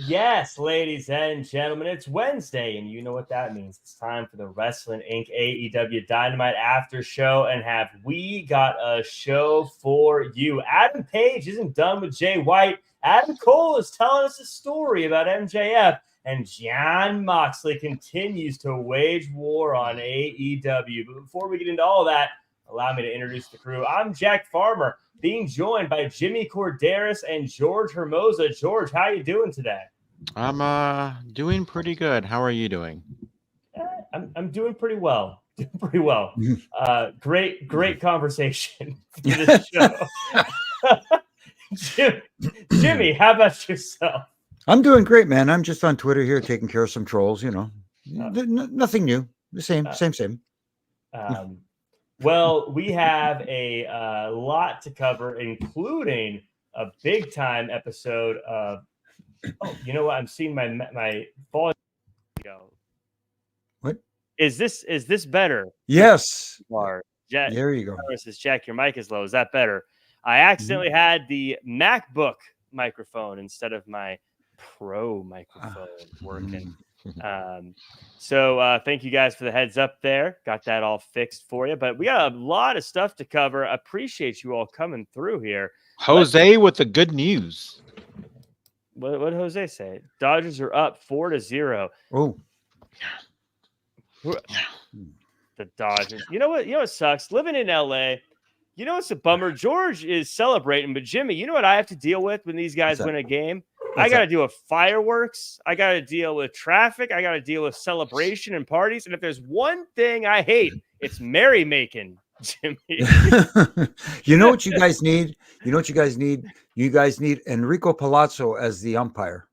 Yes, ladies and gentlemen, it's Wednesday, and you know what that means. It's time for the Wrestling Inc. AEW Dynamite After Show, and have we got a show for you. Adam Page isn't done with Jay White. Adam Cole is telling us a story about MJF, and Jon Moxley continues to wage war on AEW. But before we get into all that, allow me to introduce the crew. I'm Jack Farmer, being joined by Jimmy Korderas and George Hermoza. George, how you doing today? I'm doing pretty good. How are you doing? I'm doing pretty well. Doing pretty well. Great conversation for this show. Jimmy, how about yourself? I'm doing great, man. I'm just on Twitter here taking care of some trolls, nothing new. The same. Well, we have a lot to cover, including a big time episode of. Oh, you know what? I'm seeing my volume go. What is this better? Yes. Jack, there you go. Says Jack, your mic is low. Is that better? I accidentally had the MacBook microphone instead of my Pro microphone working. So thank you guys for the heads up there. Got that all fixed for you. But we got a lot of stuff to cover. Appreciate you all coming through here. Jose with the good news. What did Jose say? Dodgers are up 4-0. Oh. The Dodgers. You know what sucks? Living in LA. You know what's a bummer? George is celebrating, but Jimmy, you know what I have to deal with when these guys win a game? I got to deal with fireworks. I got to deal with traffic. I got to deal with celebration and parties. And if there's one thing I hate, it's merrymaking, Jimmy. You know what you guys need? You guys need Enrico Palazzo as the umpire.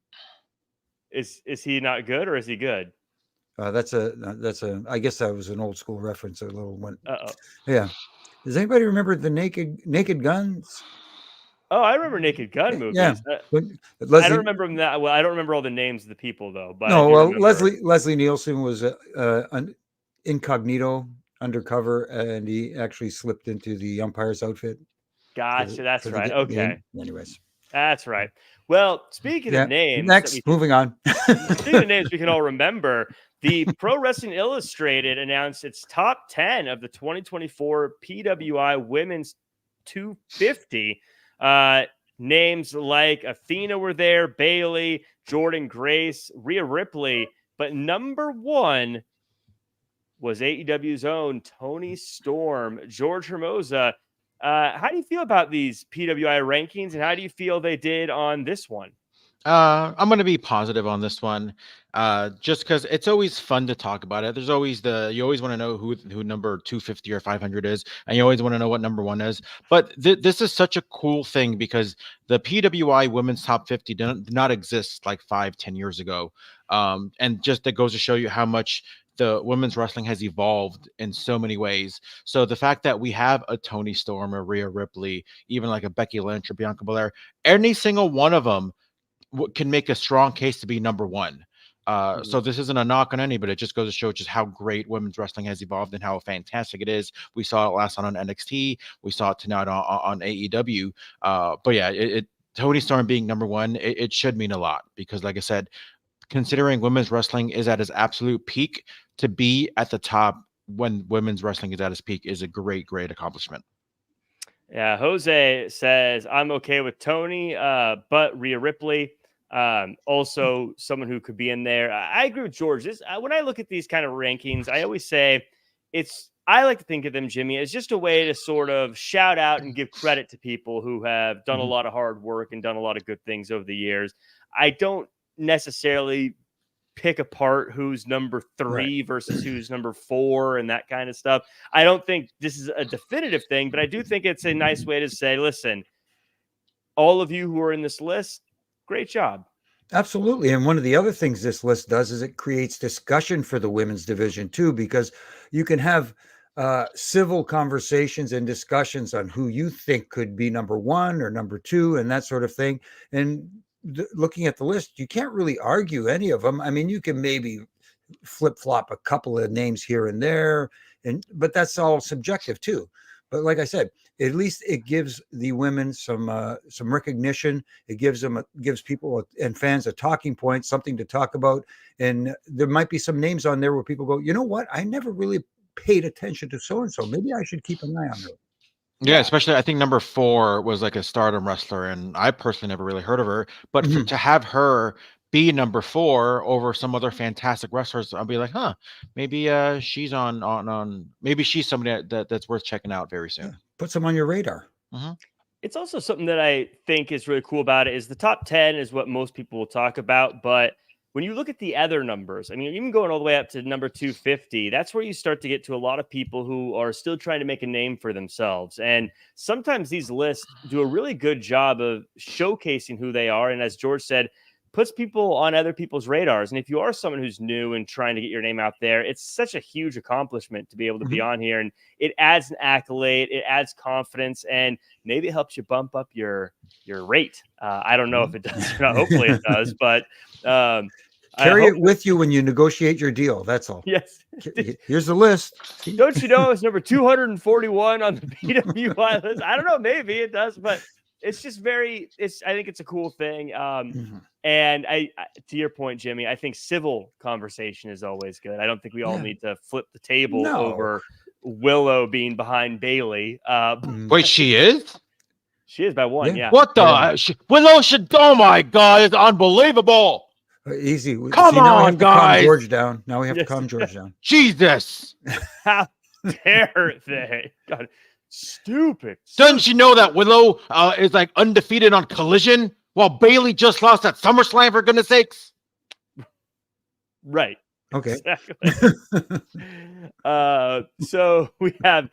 Is he not good or is he good? That's a. I guess that was an old school reference. A little one. Yeah. Does anybody remember the Naked Guns? Oh, I remember Naked Gun movies. Yeah, I don't remember them that well. I don't remember all the names of the people though. But Leslie Nielsen was incognito undercover, and he actually slipped into the umpire's outfit. Gotcha. That's right. Okay. Anyways, that's right. Well, speaking of names, moving on. Speaking of names, we can all remember. The Pro Wrestling Illustrated announced its top 10 of the 2024 PWI Women's 250. Names like Athena were there, Bailey, Jordan Grace, Rhea Ripley, but number one was AEW's own Toni Storm. George Hermoza, how do you feel about these PWI rankings, and how do you feel they did on this one? I'm going to be positive on this one, just because it's always fun to talk about it. There's always you always want to know who number 250 or 500 is, and you always want to know what number one is. But this is such a cool thing because the PWI Women's Top 50 did not exist like 5-10 years ago, and just that goes to show you how much the women's wrestling has evolved in so many ways. So the fact that we have a Toni Storm, or Rhea Ripley, even like a Becky Lynch or Bianca Belair, any single one of them can make a strong case to be number one. So this isn't a knock on anybody. It just goes to show just how great women's wrestling has evolved and how fantastic it is. We saw it last on NXT. We saw it tonight on AEW. But yeah, Toni Storm being number one, it should mean a lot because, like I said, considering women's wrestling is at its absolute peak, to be at the top when women's wrestling is at its peak is a great accomplishment. Yeah, Jose says, I'm okay with Toni, but Rhea Ripley, also someone who could be in there. I agree with George. When I look at these kind of rankings, I always say I like to think of them, Jimmy, as just a way to sort of shout out and give credit to people who have done a lot of hard work and done a lot of good things over the years. I don't necessarily pick apart who's number 3 versus who's number 4 and that kind of stuff. I don't think this is a definitive thing, but I do think it's a nice way to say, listen, all of you who are in this list, great job. Absolutely. And one of the other things this list does is it creates discussion for the women's division too, because you can have civil conversations and discussions on who you think could be number 1 or number 2 and that sort of thing. And looking at the list, you can't really argue any of them. I mean, you can maybe flip-flop a couple of names here and there, but that's all subjective too. But like I said, at least it gives the women some recognition. It gives people and fans a talking point, something to talk about. And there might be some names on there where people go, you know what? I never really paid attention to so and so. Maybe I should keep an eye on her. Yeah, especially I think number 4 was like a Stardom wrestler, and I personally never really heard of her. But to have her be number 4 over some other fantastic wrestlers, I'll be like, huh, maybe she's on maybe she's somebody that's worth checking out very soon. Yeah. Put some on your radar. It's also something that I think is really cool about it is the top 10 is what most people will talk about, but when you look at the other numbers, I mean, even going all the way up to number 250, that's where you start to get to a lot of people who are still trying to make a name for themselves. And sometimes these lists do a really good job of showcasing who they are. And as George said, puts people on other people's radars. And if you are someone who's new and trying to get your name out there, it's such a huge accomplishment to be able to be on here. And it adds an accolade, it adds confidence, and maybe it helps you bump up your rate. I don't know if it does or not. Hopefully it does, but carry it with you when you negotiate your deal. That's all. Yes. Here's the list. Don't you know it's number 241 on the PWI list? I don't know. Maybe it does, but it's just I think it's a cool thing. And I, to your point, Jimmy, I think civil conversation is always good. I don't think we all need to flip the table over Willow being behind Bailey. Wait, she is? She is by 1. Yeah. What the? Willow should. Oh my God! It's unbelievable. Easy. Come on, guys. Calm George down. Now we have to calm George down. Jesus! How dare they? God, stupid. Doesn't she know that Willow is like undefeated on Collision while Bailey just lost at SummerSlam, for goodness sakes? Right. Okay. Exactly. So we have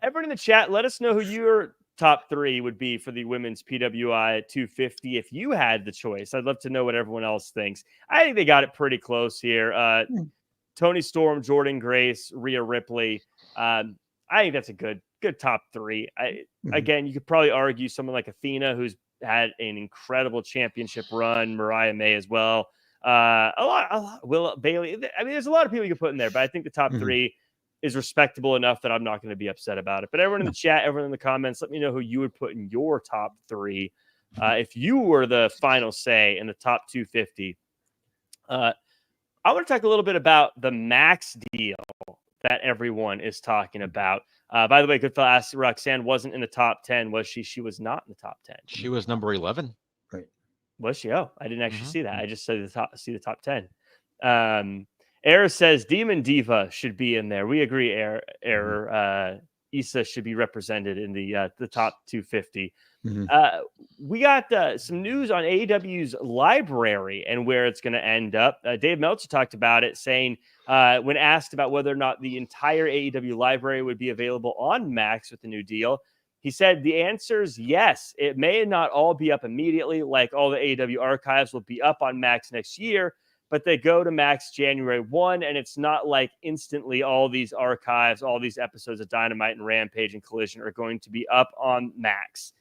everyone in the chat. Let us know who your top 3 would be for the women's PWI at 250 if you had the choice. I'd love to know what everyone else thinks. I think they got it pretty close here. Tony Storm, Jordan Grace, Rhea Ripley. I think that's a good top 3. Again, you could probably argue someone like Athena, who's had an incredible championship run, Mariah May as well. A lot, Will Bailey. I mean, there's a lot of people you could put in there, but I think the top 3 is respectable enough that I'm not going to be upset about it. But everyone in the chat, everyone in the comments, let me know who you would put in your top 3. If you were the final say in the top 250. I want to talk a little bit about the Max deal that everyone is talking about. By the way, Goodfellow asked, Roxanne wasn't in the top 10, was she? She was not in the top 10. She was number 11. Right. Was she? Oh, I didn't actually see that. I just saw the top 10. Error says Demon Diva should be in there. We agree, Error. Issa should be represented in the top 250. We got some news on AEW's library and where it's going to end up. Dave Meltzer talked about it, saying when asked about whether or not the entire AEW library would be available on Max with the new deal, he said the answer is yes. It may not all be up immediately, like all the AEW archives will be up on Max next year, but they go to Max January 1, and it's not like instantly all these archives, all these episodes of Dynamite and Rampage and Collision are going to be up on Max.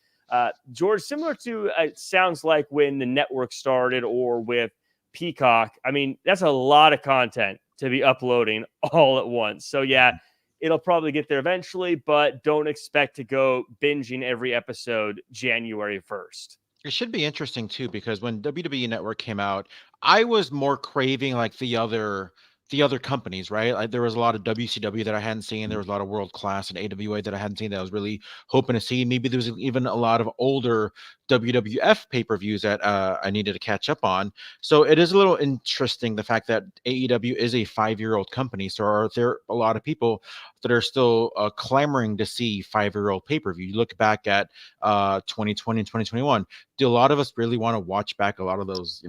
George, similar to, it sounds like when the network started or with Peacock, I mean, that's a lot of content to be uploading all at once. So yeah, it'll probably get there eventually, but don't expect to go binging every episode January 1st. It should be interesting too, because when WWE Network came out, I was more craving like the other companies, right? Like, there was a lot of WCW that I hadn't seen. There was a lot of World Class and AWA that I hadn't seen that I was really hoping to see. Maybe there was even a lot of older WWF pay-per-views that I needed to catch up on. So it is a little interesting, the fact that AEW is a 5-year-old company. So are there a lot of people that are still clamoring to see 5-year-old pay-per-view? You look back at 2020 and 2021. Do a lot of us really want to watch back a lot of those,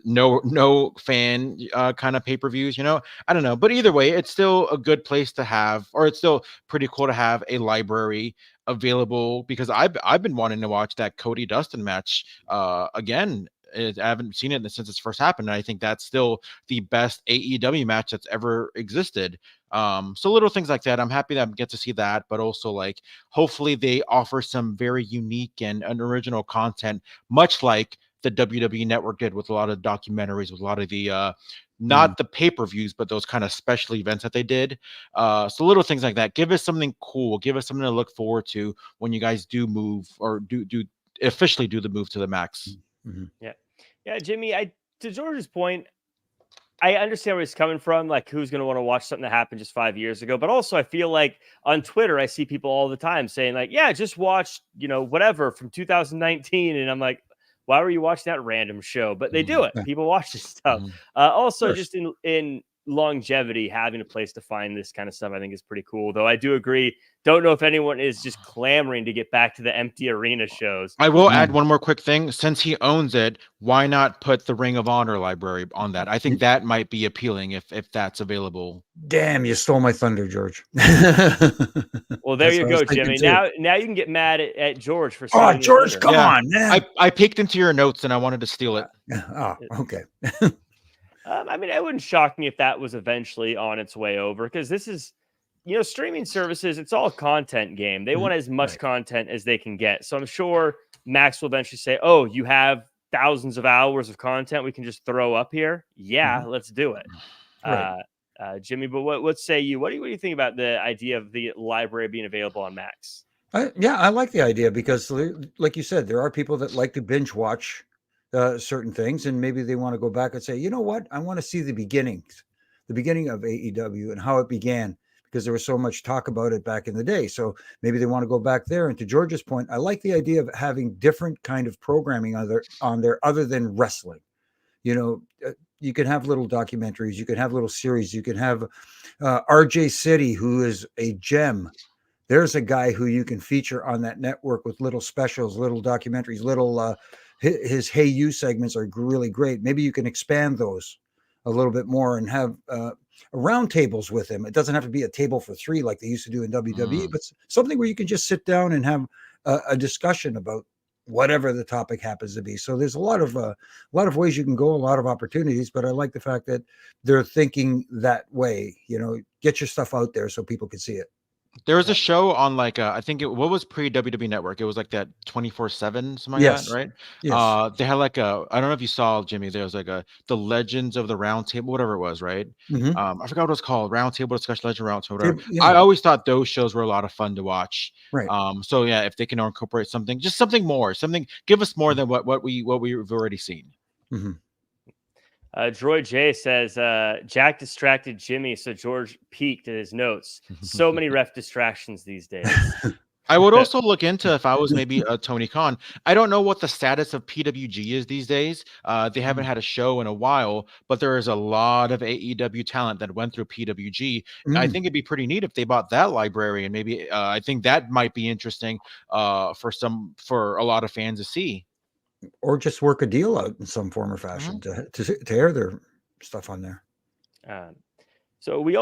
no fan kind of pay-per-views? I don't know. But either way, it's still a good place to have, or it's still pretty cool to have a library available, because I've been wanting to watch that Cody Dustin match again. I haven't seen it since it's first happened. And I think that's still the best AEW match that's ever existed. So little things like that. I'm happy that I get to see that, but also like, hopefully they offer some very unique and original content, much like the WWE Network did with a lot of documentaries, with a lot of the not the pay-per-views, but those kind of special events that they did. So little things like that. Give us something cool. Give us something to look forward to when you guys do move or do officially do the move to the Max. Yeah, Jimmy, to George's point, I understand where he's coming from. Like, who's going to want to watch something that happened just 5 years ago? But also, I feel like on Twitter, I see people all the time saying, like, yeah, just watch, whatever from 2019. And I'm like, why were you watching that random show? But they do it. People watch this stuff. Also, just in longevity, having a place to find this kind of stuff, I think is pretty cool. Though I do agree. Don't know if anyone is just clamoring to get back to the empty arena shows. I will add one more quick thing. Since he owns it, why not put the Ring of Honor library on that? I think that might be appealing if that's available. Damn, you stole my thunder, George. Well, there you go, Jimmy. Now you can get mad at George for stealing George, come on, man. I peeked into your notes and I wanted to steal it. Oh, okay. I mean, it wouldn't shock me if that was eventually on its way over, because this is, streaming services, it's all a content game. They want as much content as they can get. So I'm sure Max will eventually say, oh, you have thousands of hours of content we can just throw up here. Yeah, let's do it. Jimmy, but what say you? What do you think about the idea of the library being available on Max? I like the idea because, like you said, there are people that like to binge watch certain things, and maybe they want to go back and say, you know what, I want to see the beginning of AEW and how it began, because there was so much talk about it back in the day. So maybe they want to go back there. And to George's point, I like the idea of having different kind of programming on there other than wrestling. You can have little documentaries, you can have little series, you can have RJ City, who is a gem. There's a guy who you can feature on that network with little specials, little documentaries, little his Hey You segments are really great. Maybe you can expand those a little bit more and have roundtables with him. It doesn't have to be a table for three like they used to do in WWE, but something where you can just sit down and have a discussion about whatever the topic happens to be. So there's a lot of ways you can go, a lot of opportunities, but I like the fact that they're thinking that way. Get your stuff out there so people can see it. There was a show on I think what was pre-WWE Network? It was like that 24/7, something like that, right? Yes. They had I don't know if you saw, Jimmy, there was the Legends of the Round Table, whatever it was, right? I forgot what it was called, Round Table Discussion, Legend Round Table, whatever. Yeah. I always thought those shows were a lot of fun to watch. Right. So yeah, if they can incorporate something, just something more, give us more than what we've already seen. Droid J says, Jack distracted Jimmy, so George peeked at his notes. So many ref distractions these days. I would also look into, if I was maybe Tony Khan, I don't know what the status of PWG is these days. They haven't had a show in a while, but there is a lot of AEW talent that went through PWG. I think it'd be pretty neat if they bought that library, and maybe I think that might be interesting for a lot of fans to see. Or just work a deal out in some form or fashion to air their stuff on there. So we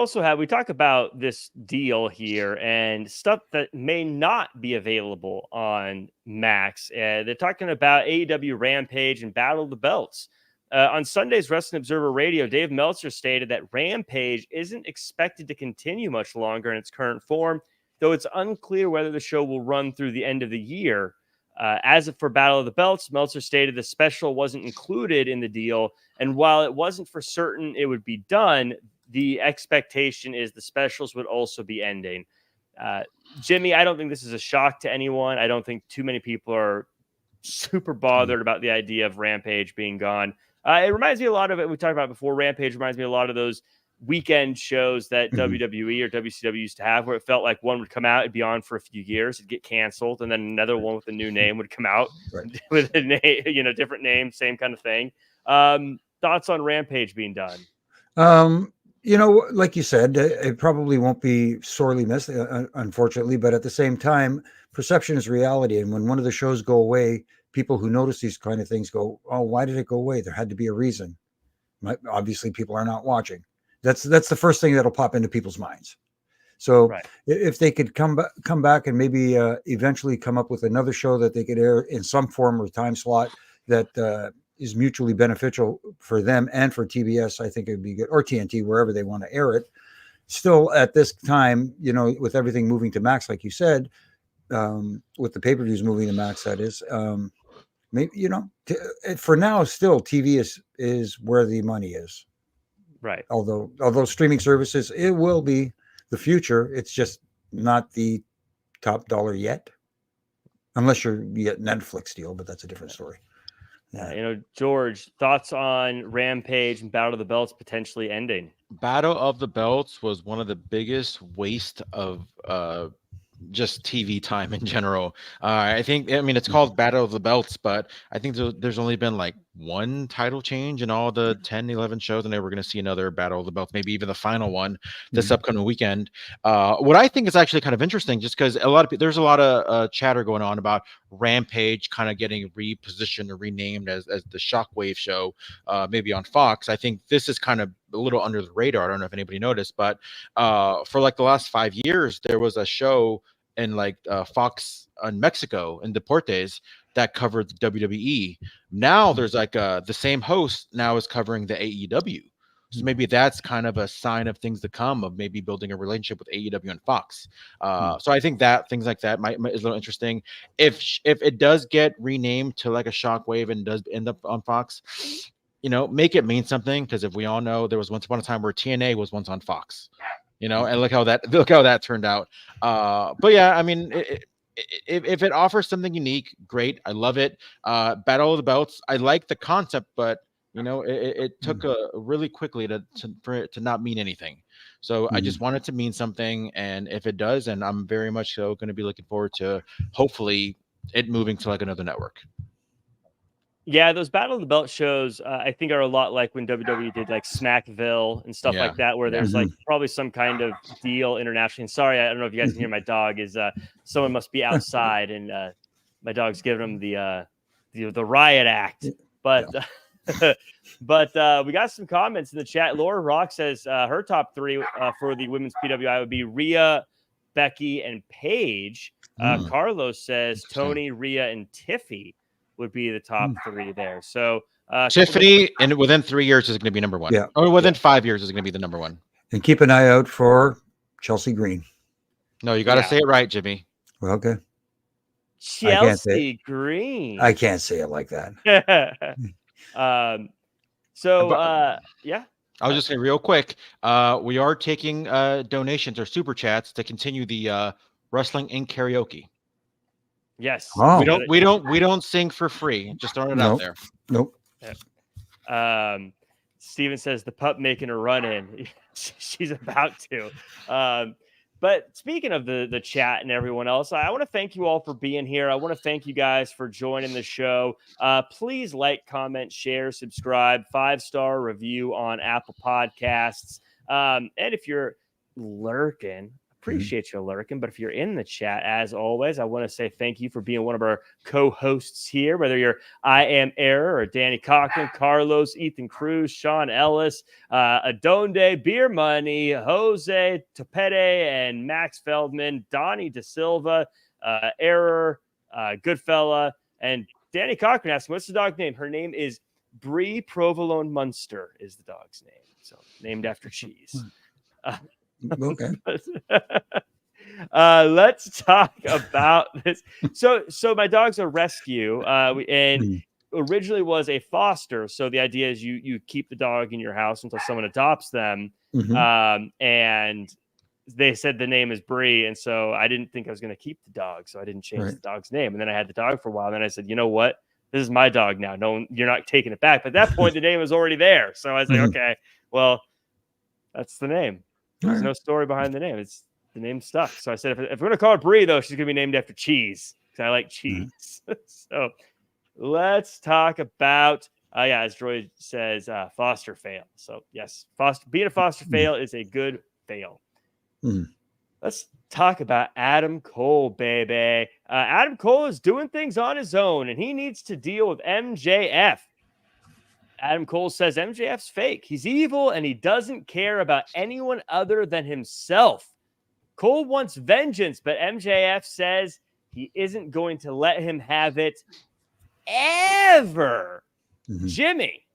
talk about this deal here and stuff that may not be available on Max. They're talking about AEW Rampage and Battle of the Belts. On Sunday's Wrestling Observer Radio, Dave Meltzer stated that Rampage isn't expected to continue much longer in its current form, though it's unclear whether the show will run through the end of the year. As for Battle of the Belts, Meltzer stated the special wasn't included in the deal, and while it wasn't for certain it would be done, the expectation is the specials would also be ending. Jimmy, I don't think this is a shock to anyone. I don't think too many people are super bothered about the idea of Rampage being gone. It reminds me a lot of it. We talked about before. Rampage reminds me a lot of those weekend shows that WWE or WCW used to have, where it felt like one would come out, it'd be on for a few years, it'd get canceled, and then another one with a new name would come out with a name, different name, same kind of thing. Thoughts on Rampage being done? Like you said, it probably won't be sorely missed, unfortunately, but at the same time, perception is reality. And when one of the shows go away, people who notice these kind of things go, oh, why did it go away? There had to be a reason. Obviously, people are not watching. That's the first thing that'll pop into people's minds. So if they could come back and maybe eventually come up with another show that they could air in some form or time slot that is mutually beneficial for them and for TBS, I think it'd be good, or TNT, wherever they want to air it. Still, at this time, with everything moving to Max, like you said, with the pay-per-views moving to Max, that is, maybe, for now, still TV is where the money is. Right. Although streaming services, it will be the future. It's just not the top dollar yet, unless you get Netflix deal, but that's a different story. Yeah. George, thoughts on Rampage and Battle of the Belts potentially ending? Battle of the Belts was one of the biggest waste of just TV time in general. I mean, it's called Battle of the Belts, but I think there's only been like one title change in all the 10, 11 shows, and then we're going to see another Battle of the Belts, maybe even the final one this upcoming weekend. What I think is actually kind of interesting, just because there's a lot of chatter going on about Rampage kind of getting repositioned or renamed as the Shockwave show, maybe on Fox. I think this is kind of a little under the radar. I don't know if anybody noticed, but for like the last 5 years, there was a show in like Fox in Mexico in Deportes that covered the WWE. Now there's like the same host now is covering the AEW. So maybe that's kind of a sign of things to come, of maybe building a relationship with AEW and Fox. So I think that things like that might is a little interesting. If it does get renamed to like a Shockwave and does end up on Fox, make it mean something, because if we all know, there was once upon a time where TNA was once on Fox, and look how that turned out. But yeah, I mean, if it offers something unique, great. I love it. Battle of the Belts, I like the concept, but it took really quickly for it to not mean anything. So I just want it to mean something, and if it does, and I'm very much so going to be looking forward to hopefully it moving to like another network. Yeah, those Battle of the Belt shows, I think, are a lot like when WWE did like Smackville and stuff like that, where there's like probably some kind of deal internationally. And sorry, I don't know if you guys can hear my dog. Is someone must be outside, and my dog's giving him the riot act. But but we got some comments in the chat. Laura Rock says her top three for the women's PWI would be Rhea, Becky, and Paige. Carlos says Tony, Rhea, and Tiffy would be the top three there. So Tiffany, and within 3 years is going to be number one. Yeah. Or within 5 years is going to be the number one. And keep an eye out for Chelsea Green. No, you got to say it right, Jimmy. Well, okay. Chelsea Green. I can't say it like that. Yeah. I'll just say real quick, we are taking donations or super chats to continue the Wrestling Inc. karaoke. Yes. Oh. We don't sing for free. Just throwing it out there. Nope. Steven says the pup making a run in. She's about to. But speaking of the chat and everyone else, I want to thank you all for being here. I want to thank you guys for joining the show. Please like, comment, share, subscribe, 5-star review on Apple Podcasts. And if you're lurking, appreciate you lurking. But if you're in the chat, as always, I want to say thank you for being one of our co-hosts here, whether you're I Am Error or Danny Cochran, Carlos, Ethan Cruz, Sean Ellis, Adonde, Beer Money, Jose Topete, and Max Feldman, Donnie De Silva, Error, Goodfella, and Danny Cochran asking, what's the dog's name? Her name is Brie Provolone Munster is the dog's name. So named after cheese. Okay. Let's talk about this. So my dog's a rescue, and originally was a foster. So the idea is you keep the dog in your house until someone adopts them. And they said the name is Bree, and so I didn't think I was going to keep the dog, so I didn't change the dog's name. And then I had the dog for a while. And then I said, you know what? This is my dog now. No, you're not taking it back. But at that point, the name was already there. So I was like, okay, well, that's the name. There's no story behind the name. It's the name stuck. So I said, if we're going to call her Brie, though, she's going to be named after cheese because I like cheese. So let's talk about, as Droid says, foster fail. So yes, being a foster fail is a good fail. Let's talk about Adam Cole, baby. Adam Cole is doing things on his own, and he needs to deal with MJF. Adam Cole says MJF's fake. He's evil, and he doesn't care about anyone other than himself. Cole wants vengeance, but MJF says he isn't going to let him have it ever. Jimmy,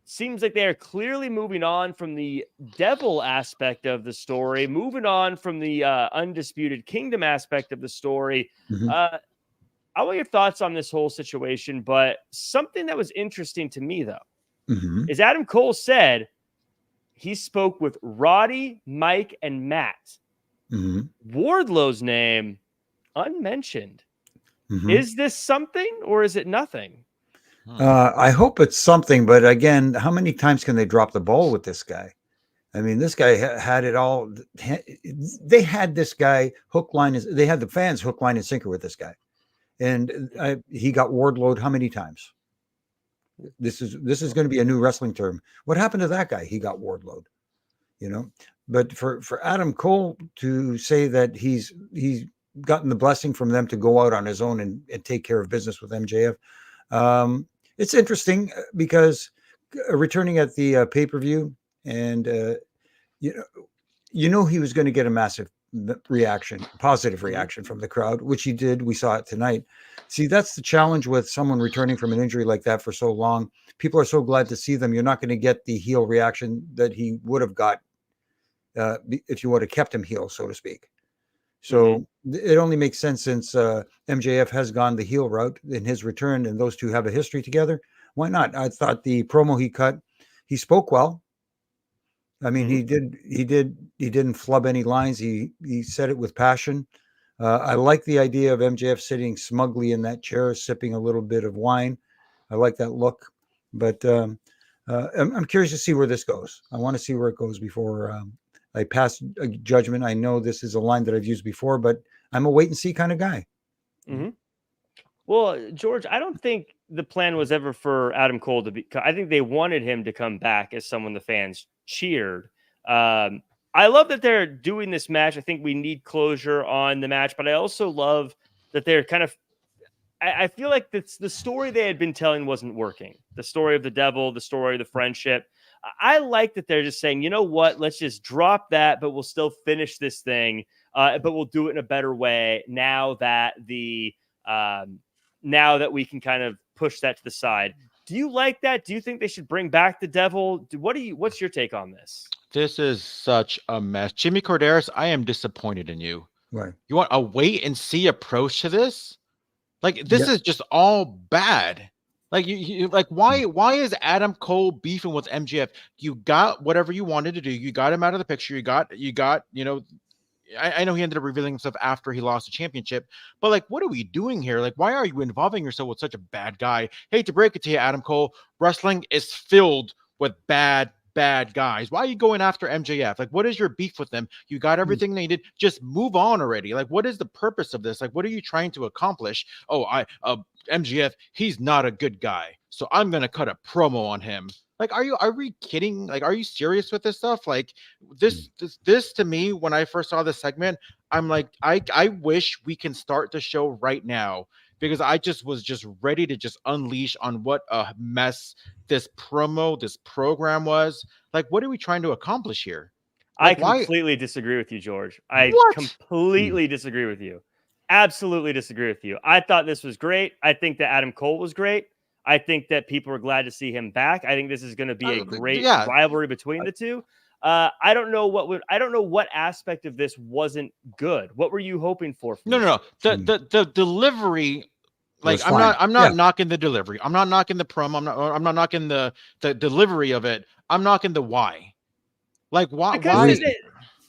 seems like they are clearly moving on from the devil aspect of the story, moving on from the Undisputed Kingdom aspect of the story. I want your thoughts on this whole situation, but something that was interesting to me, though, is Adam Cole said he spoke with Roddy, Mike, and Matt. Wardlow's name unmentioned. Is this something or is it nothing? I hope it's something, but again, how many times can they drop the ball with this guy? I mean, this guy had it all. They had this guy hook, line, they had the fans hook, line, and sinker with this guy. And he got Wardlow how many times? This is going to be a new wrestling term. What happened to that guy? He got Wardlow, you know. But for Adam Cole to say that he's gotten the blessing from them to go out on his own and take care of business with MJF, it's interesting because returning at the pay-per-view, and you know he was going to get a massive reaction, positive reaction from the crowd, which he did. We saw it tonight. See, that's the challenge with someone returning from an injury like that for so long. People are so glad to see them. You're not going to get the heel reaction that he would have got if you would have kept him heel, so to speak. So it only makes sense since MJF has gone the heel route in his return, and those two have a history together. Why not? I thought the promo he cut, he spoke well. I mean, he didn't flub any lines. He said it with passion. I like the idea of MJF sitting smugly in that chair, sipping a little bit of wine. I like that look, but I'm curious to see where this goes. I want to see where it goes before I pass a judgment. I know this is a line that I've used before, but I'm a wait and see kind of guy. Well, George, I don't think the plan was ever for Adam Cole to be. I think they wanted him to come back as someone the fans cheered. I love that they're doing this match. I think we need closure on the match, but I also love that they're kind of. I feel like the story they had been telling wasn't working. The story of the devil, the story of the friendship. I like that they're just saying, you know what, let's just drop that, but we'll still finish this thing, but we'll do it in a better way now that now that we can kind of push that to the side. Do you like that? Do you think they should bring back the devil? What's your take on this? This is such a mess. Jimmy Korderas, I am disappointed in you. Right. You want a wait and see approach to this? Like, this is just all bad. Like, you like, why is Adam Cole beefing with MJF? You got whatever you wanted to do. You got him out of the picture. You got, you know, I know he ended up revealing himself after he lost the championship, but like, what are we doing here? Like, why are you involving yourself with such a bad guy? Hate to break it to you, Adam Cole. Wrestling is filled with bad guys. Why are you going after MJF? Like, what is your beef with them? You got everything they did. Just move on already. Like, what is the purpose of this? Like, what are you trying to accomplish? Oh, MJF, he's not a good guy, so I'm gonna cut a promo on him. Like, are we kidding? Like, are you serious with this stuff? Like, this to me, when I first saw this segment, I'm like, I wish we can start the show right now, because I was ready to just unleash on what a mess this program was. Like, what are we trying to accomplish here? Like, I completely disagree with you, George. I completely disagree with you. Absolutely disagree with you. I thought this was great. I think that Adam Cole was great. I think that people are glad to see him back. I think this is going to be a great rivalry between the two. I don't know what aspect of this wasn't good. What were you hoping for? No. The delivery, like, I'm not knocking the delivery. I'm not knocking the promo. I'm not knocking the delivery of it. I'm knocking the why. Like, why? Because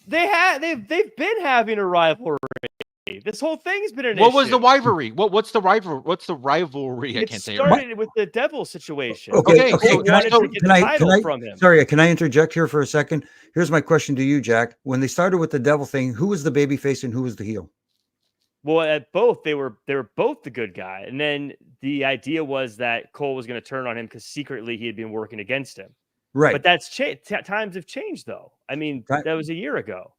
they've been having a rivalry. This whole thing's been an issue. What was the rivalry? What's the rivalry? What's the rivalry? I can't say it. It started with the devil situation. Okay. Sorry, can I interject here for a second? Here's my question to you, Jack. When they started with the devil thing, who was the babyface and who was the heel? Well, at both, they were both the good guy, and then the idea was that Cole was going to turn on him because secretly he had been working against him. Right. But that's times have changed, though. I mean, that was a year ago.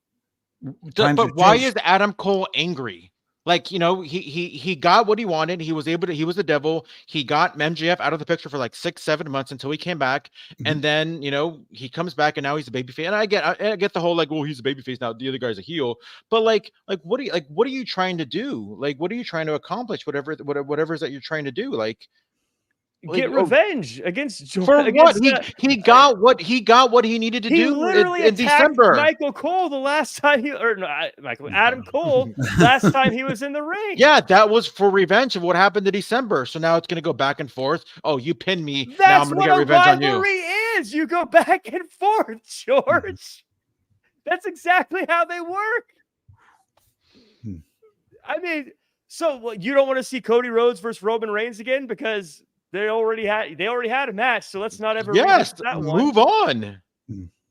But why is Adam Cole angry? Like, you know, he got what he wanted. He was the devil. He got MJF out of the picture for like 6-7 months until he came back. And then, you know, he comes back and now he's a babyface. And I get the whole, like, well, he's a babyface now, the other guy's a heel. But like what are you trying to do? Like, what are you trying to accomplish? Whatever it is that you're trying to do. Like, get revenge against for what he got what he needed to he do literally in attacked December. Michael Cole the last time Adam Cole last time he was in the ring. Yeah, that was for revenge of what happened in December. So now it's going to go back and forth. Oh, you pinned me. That's now I'm going to get revenge on you. rivalry is. You go back and forth, George. That's exactly how they work. I mean, so you don't want to see Cody Rhodes versus Roman Reigns again because they already had a match. So let's not ever that move on.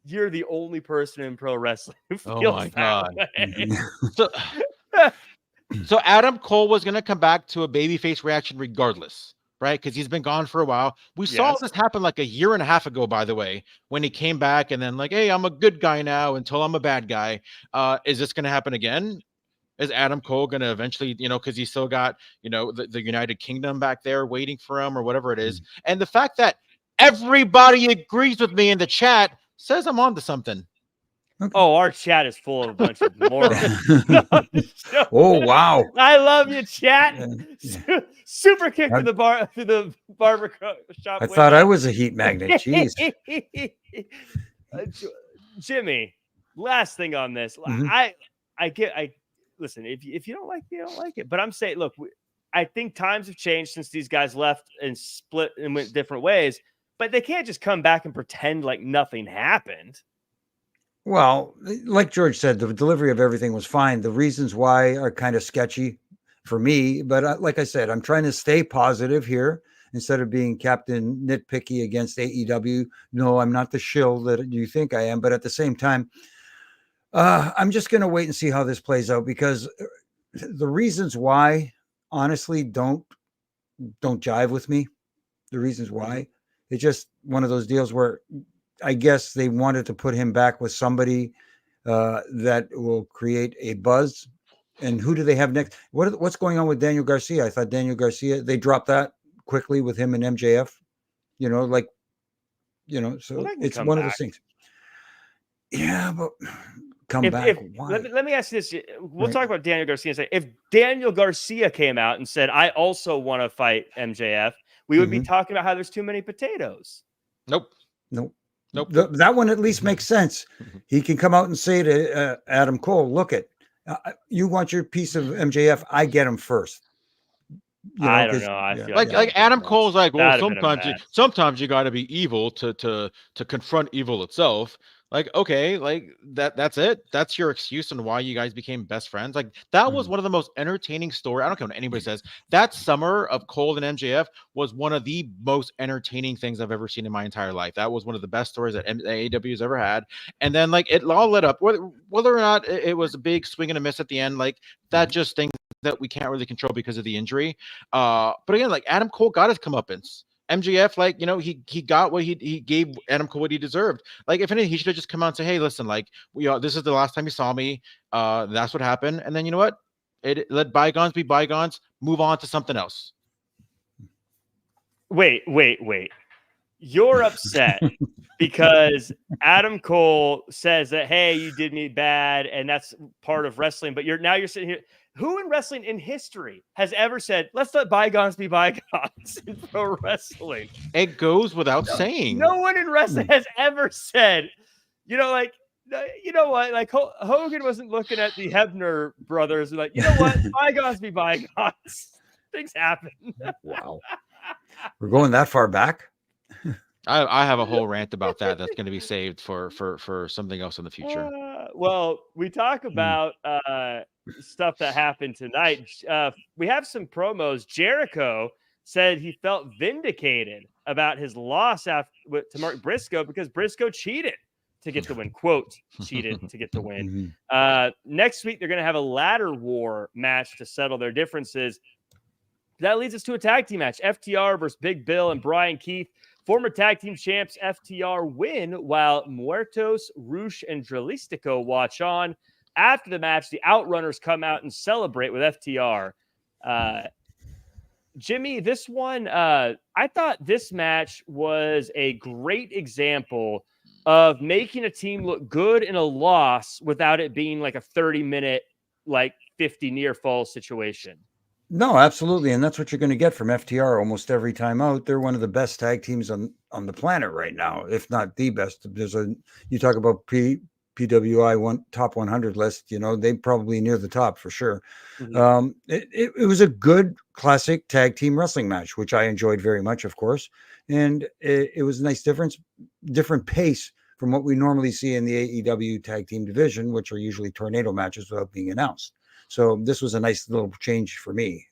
You're the only person in pro wrestling who feels oh my that God. way. So Adam Cole was going to come back to a babyface reaction regardless, right? Because he's been gone for a while. We saw this happen like a year and a half ago, by the way, when he came back and then like, hey, I'm a good guy now until I'm a bad guy. Is this going to happen again? Is Adam Cole going to eventually, because he's still got, the United Kingdom back there waiting for him or whatever it is. And the fact that everybody agrees with me in the chat says I'm on to something. Okay. Oh, our chat is full of a bunch of morons. Oh, wow. I love you, chat. Super kick to the barber shop. I thought I was a heat magnet. Jeez. Jimmy, last thing on this. Listen, if you don't like it, you don't like it. But I'm saying, look, I think times have changed since these guys left and split and went different ways. But they can't just come back and pretend like nothing happened. Well, like George said, the delivery of everything was fine. The reasons why are kind of sketchy for me. But like I said, I'm trying to stay positive here instead of being Captain Nitpicky against AEW. No, I'm not the shill that you think I am. But at the same time, I'm just going to wait and see how this plays out because the reasons why, honestly, don't jive with me. The reasons why. It's just one of those deals where I guess they wanted to put him back with somebody that will create a buzz. And who do they have next? What's going on with Daniel Garcia? I thought Daniel Garcia, they dropped that quickly with him and MJF. So it's one of those things. Yeah, but come back. Let me ask you this. We'll talk about Daniel Garcia and say, if Daniel Garcia came out and said, I also want to fight MJF, we would be talking about how there's too many potatoes. Nope. That one at least makes sense. He can come out and say to Adam Cole, look you want your piece of MJF, I get him first. I don't know. I feel like Adam Cole's like, well, sometimes you got to be evil to confront evil itself. Like, okay, like that's it. That's your excuse on why you guys became best friends. Like that was one of the most entertaining stories. I don't care what anybody says. That summer of Cole and MJF was one of the most entertaining things I've ever seen in my entire life. That was one of the best stories that AEW has ever had. And then like it all lit up. Whether or not it was a big swing and a miss at the end, like that just things that we can't really control because of the injury. But again, like Adam Cole got his comeuppance. MJF, like, he got what he gave Adam Cole what he deserved. Like, if anything, he should have just come out and say, hey, listen, like, this is the last time you saw me. That's what happened. And then you know what? Let bygones be bygones. Move on to something else. Wait. You're upset because Adam Cole says that, hey, you did me bad, and that's part of wrestling. But you're sitting here. Who in wrestling in history has ever said, let's let bygones be bygones in pro wrestling? It goes without saying. No one in wrestling has ever said, what? Like Hogan wasn't looking at the Hebner brothers and like, you know what? Bygones be bygones. Things happen. Wow. We're going that far back? I have a whole rant about that. That's going to be saved for something else in the future. Well, we talk about stuff that happened tonight. We have some promos. Jericho said he felt vindicated about his loss to Mark Briscoe because Briscoe cheated to get the win. Quote, cheated to get the win. Next week, they're going to have a ladder war match to settle their differences. That leads us to a tag team match. FTR versus Big Bill and Brian Keith. Former tag team champs FTR win while Muertos, Rush, and Dralistico watch on. After the match, the Outrunners come out and celebrate with FTR. Jimmy, this one, I thought this match was a great example of making a team look good in a loss without it being like a 30-minute, like 50 near fall situation. No, absolutely, and that's what you're going to get from FTR almost every time out. They're one of the best tag teams on the planet right now, if not the best. You talk about PWI top 100 list. You know, they probably near the top for sure. Mhm. It was a good classic tag team wrestling match, which I enjoyed very much, of course, and it was a nice different pace from what we normally see in the AEW tag team division, which are usually tornado matches without being announced. So this was a nice little change for me,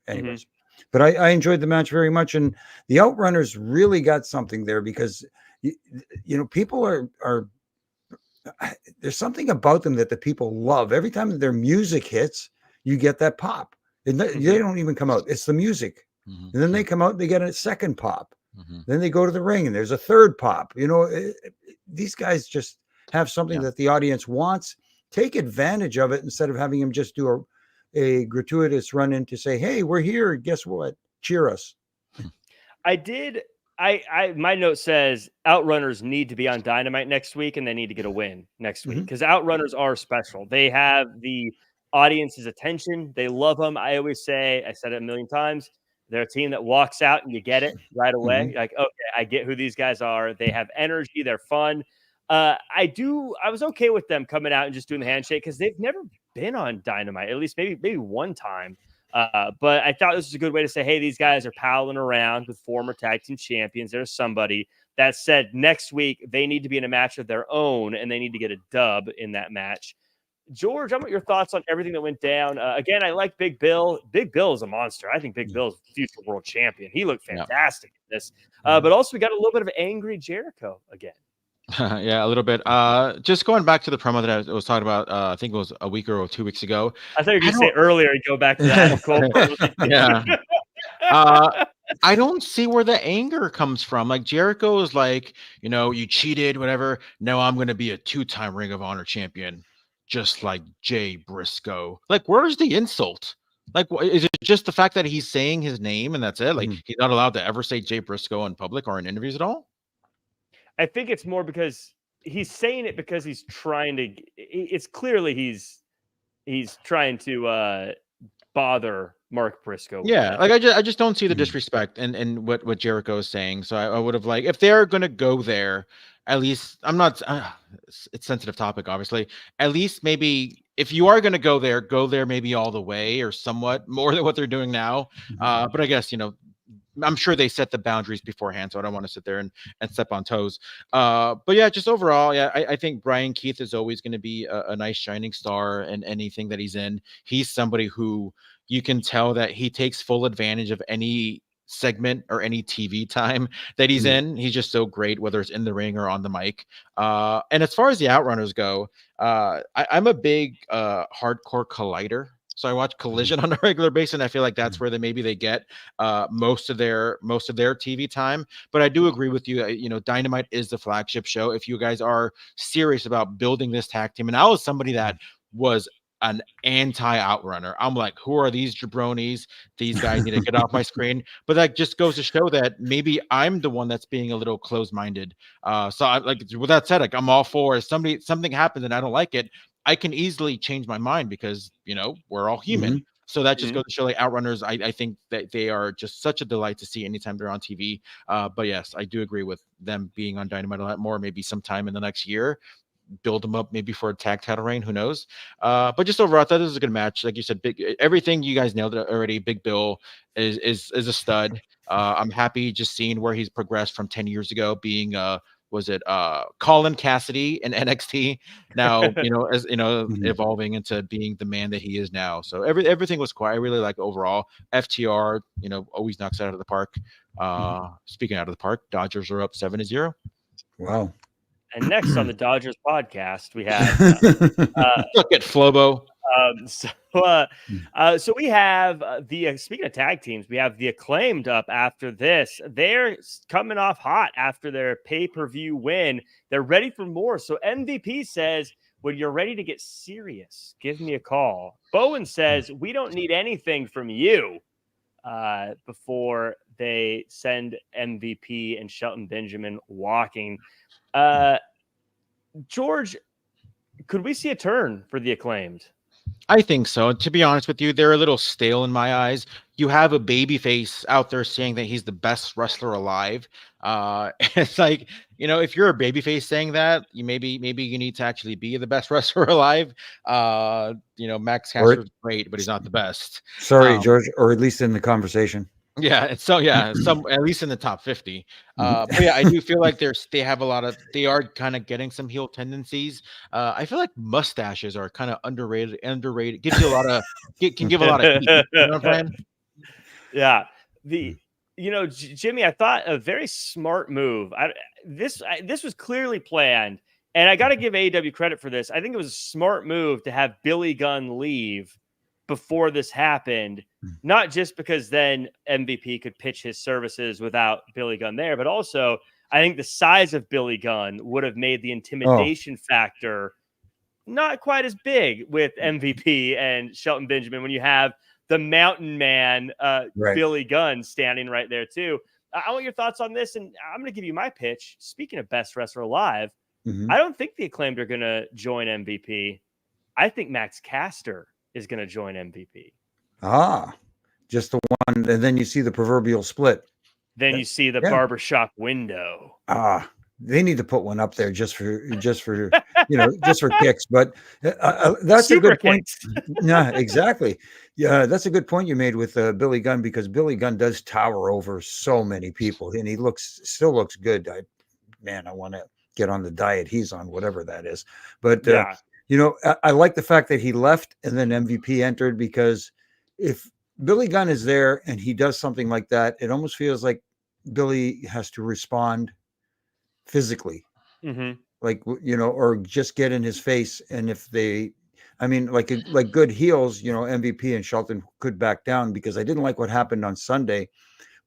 Mhm. anyways. But I enjoyed the match very much, and the Outrunners really got something there because people are there's something about them that the people love. Every time their music hits, you get that pop. And they Mhm. don't even come out. It's the music. Mhm. And then they come out, they get a second pop. Mhm. Then they go to the ring and there's a third pop. These guys just have something Yeah. that the audience wants. Take advantage of it instead of having them just do a gratuitous run in to say, hey, we're here. Guess what? Cheer us. I did. My note says Outrunners need to be on Dynamite next week, and they need to get a win next week Mhm. because Outrunners are special. They have the audience's attention. They love them. I always say, I said it a million times. They're a team that walks out and you get it right away. Mhm. Like, okay, I get who these guys are. They have energy. They're fun. I was okay with them coming out and just doing the handshake because they've never been on Dynamite. At least maybe one time. But I thought this was a good way to say, hey, these guys are palling around with former tag team champions. There's somebody that said next week they need to be in a match of their own and they need to get a dub in that match. George, I want your thoughts on everything that went down. Again, I like Big Bill. Big Bill is a monster. I think Big Bill is future world champion. He looked Yeah. fantastic in this. Mhm. But also, we got a little bit of angry Jericho again. Yeah, a little bit. Just going back to the promo that I was talking about, I think it was a week or 2 weeks ago. I thought you were I going to say don't. earlier and go back to the Adam Cole promo. Yeah. Uh, I don't see where the anger comes from. Like Jericho is like, you cheated, whatever. No, I'm going to be a 2-time Ring of Honor champion, just like Jay Briscoe. Like, where's the insult? Like, is it just the fact that he's saying his name and that's it? Like, Mhm. he's not allowed to ever say Jay Briscoe in public or in interviews at all? I think it's more because he's saying it because he's trying to. It's clearly he's trying to bother Mark Briscoe with Yeah, it. like I just don't see the Mhm. disrespect and what Jericho is saying. So I would have like if they're gonna go there, at least I'm not. It's sensitive topic, obviously. At least maybe if you are gonna go there maybe all the way or somewhat more than what they're doing now. Mhm. But I guess I'm sure they set the boundaries beforehand, so I don't want to sit there and step on toes. But yeah, just overall, yeah, I think Brian Keith is always going to be a nice shining star in anything that he's in. He's somebody who you can tell that he takes full advantage of any segment or any TV time that he's Mhm. in. He's just so great, whether it's in the ring or on the mic. And as far as the Outrunners go, I'm a big hardcore collider. So I watch Mhm. Collision on a regular basis, and I feel like that's Mhm. where maybe they get most of their TV time. But I do agree with you. Dynamite is the flagship show. If you guys are serious about building this tag team, and I was somebody that was an anti-outrunner. I'm like, who are these jabronis? These guys need to get off my screen. But that just goes to show that maybe I'm the one that's being a little closed-minded. So I like with that said, like I'm all for if something happens and I don't like it, I can easily change my mind because we're all human. Mhm. So that just Mhm. goes to show like Outrunners. I think that they are just such a delight to see anytime they're on TV. But yes, I do agree with them being on Dynamite a lot more. Maybe sometime in the next year, build them up maybe for a tag title reign. Who knows? But just overall, I thought this was a good match. Like you said, big everything you guys nailed it already. Big Bill is a stud. I'm happy just seeing where he's progressed from 10 years ago being was it Colin Cassidy in NXT now as Mhm. evolving into being the man that he is now. So everything was quiet. I really like overall FTR always knocks it out of the park. Mhm. Speaking out of the park, Dodgers are up 7-0. Wow. And next on the Dodgers podcast, we have Look at Flobo. Um, so, so we have the speaking of tag teams, we have the Acclaimed up after this. They're coming off hot after their pay-per-view win. They're ready for more. So MVP says, when you're ready to get serious, give me a call. Bowen says, we don't need anything from you before they send MVP and Shelton Benjamin walking. George, could we see a turn for the Acclaimed? I think so. To be honest with you, they're a little stale in my eyes. You have a babyface out there saying that he's the best wrestler alive. It's like, if you're a babyface saying that, maybe you need to actually be the best wrestler alive. Max Or Caster's great, but he's not the best. sorry, Um, George, or at least in the conversation. Yeah, some at least in the top 50. Mhm. But yeah, I do feel like they are kind of getting some heel tendencies. I feel like mustaches are kind of underrated. Gives you a lot of can give a lot of heat. You know what I'm saying? Yeah. Jimmy, I thought a very smart move. This was clearly planned, and I got to give AEW credit for this. I think it was a smart move to have Billy Gunn leave before this happened, not just because then MVP could pitch his services without Billy Gunn there, but also I think the size of Billy Gunn would have made the intimidation factor not quite as big with MVP and Shelton Benjamin when you have the mountain man, Right. Billy Gunn, standing right there too. I want your thoughts on this, and I'm going to give you my pitch. Speaking of best wrestler alive, I don't think the Acclaimed are going to join MVP. I think Max Caster is going to join MVP. Just the one, and then you see the proverbial split. Then you see the barbershop window. They need to put one up there just for just for kicks. But that's Super a good point. kicks. Yeah, exactly. Yeah, that's a good point you made with Billy Gunn, because Billy Gunn does tower over so many people, and he still looks good. I want to get on the diet he's on, whatever that is. But I like the fact that he left and then MVP entered, because if Billy Gunn is there and he does something like that, it almost feels like Billy has to respond physically, like, or just get in his face. And if like good heels, MVP and Shelton could back down, because I didn't like what happened on Sunday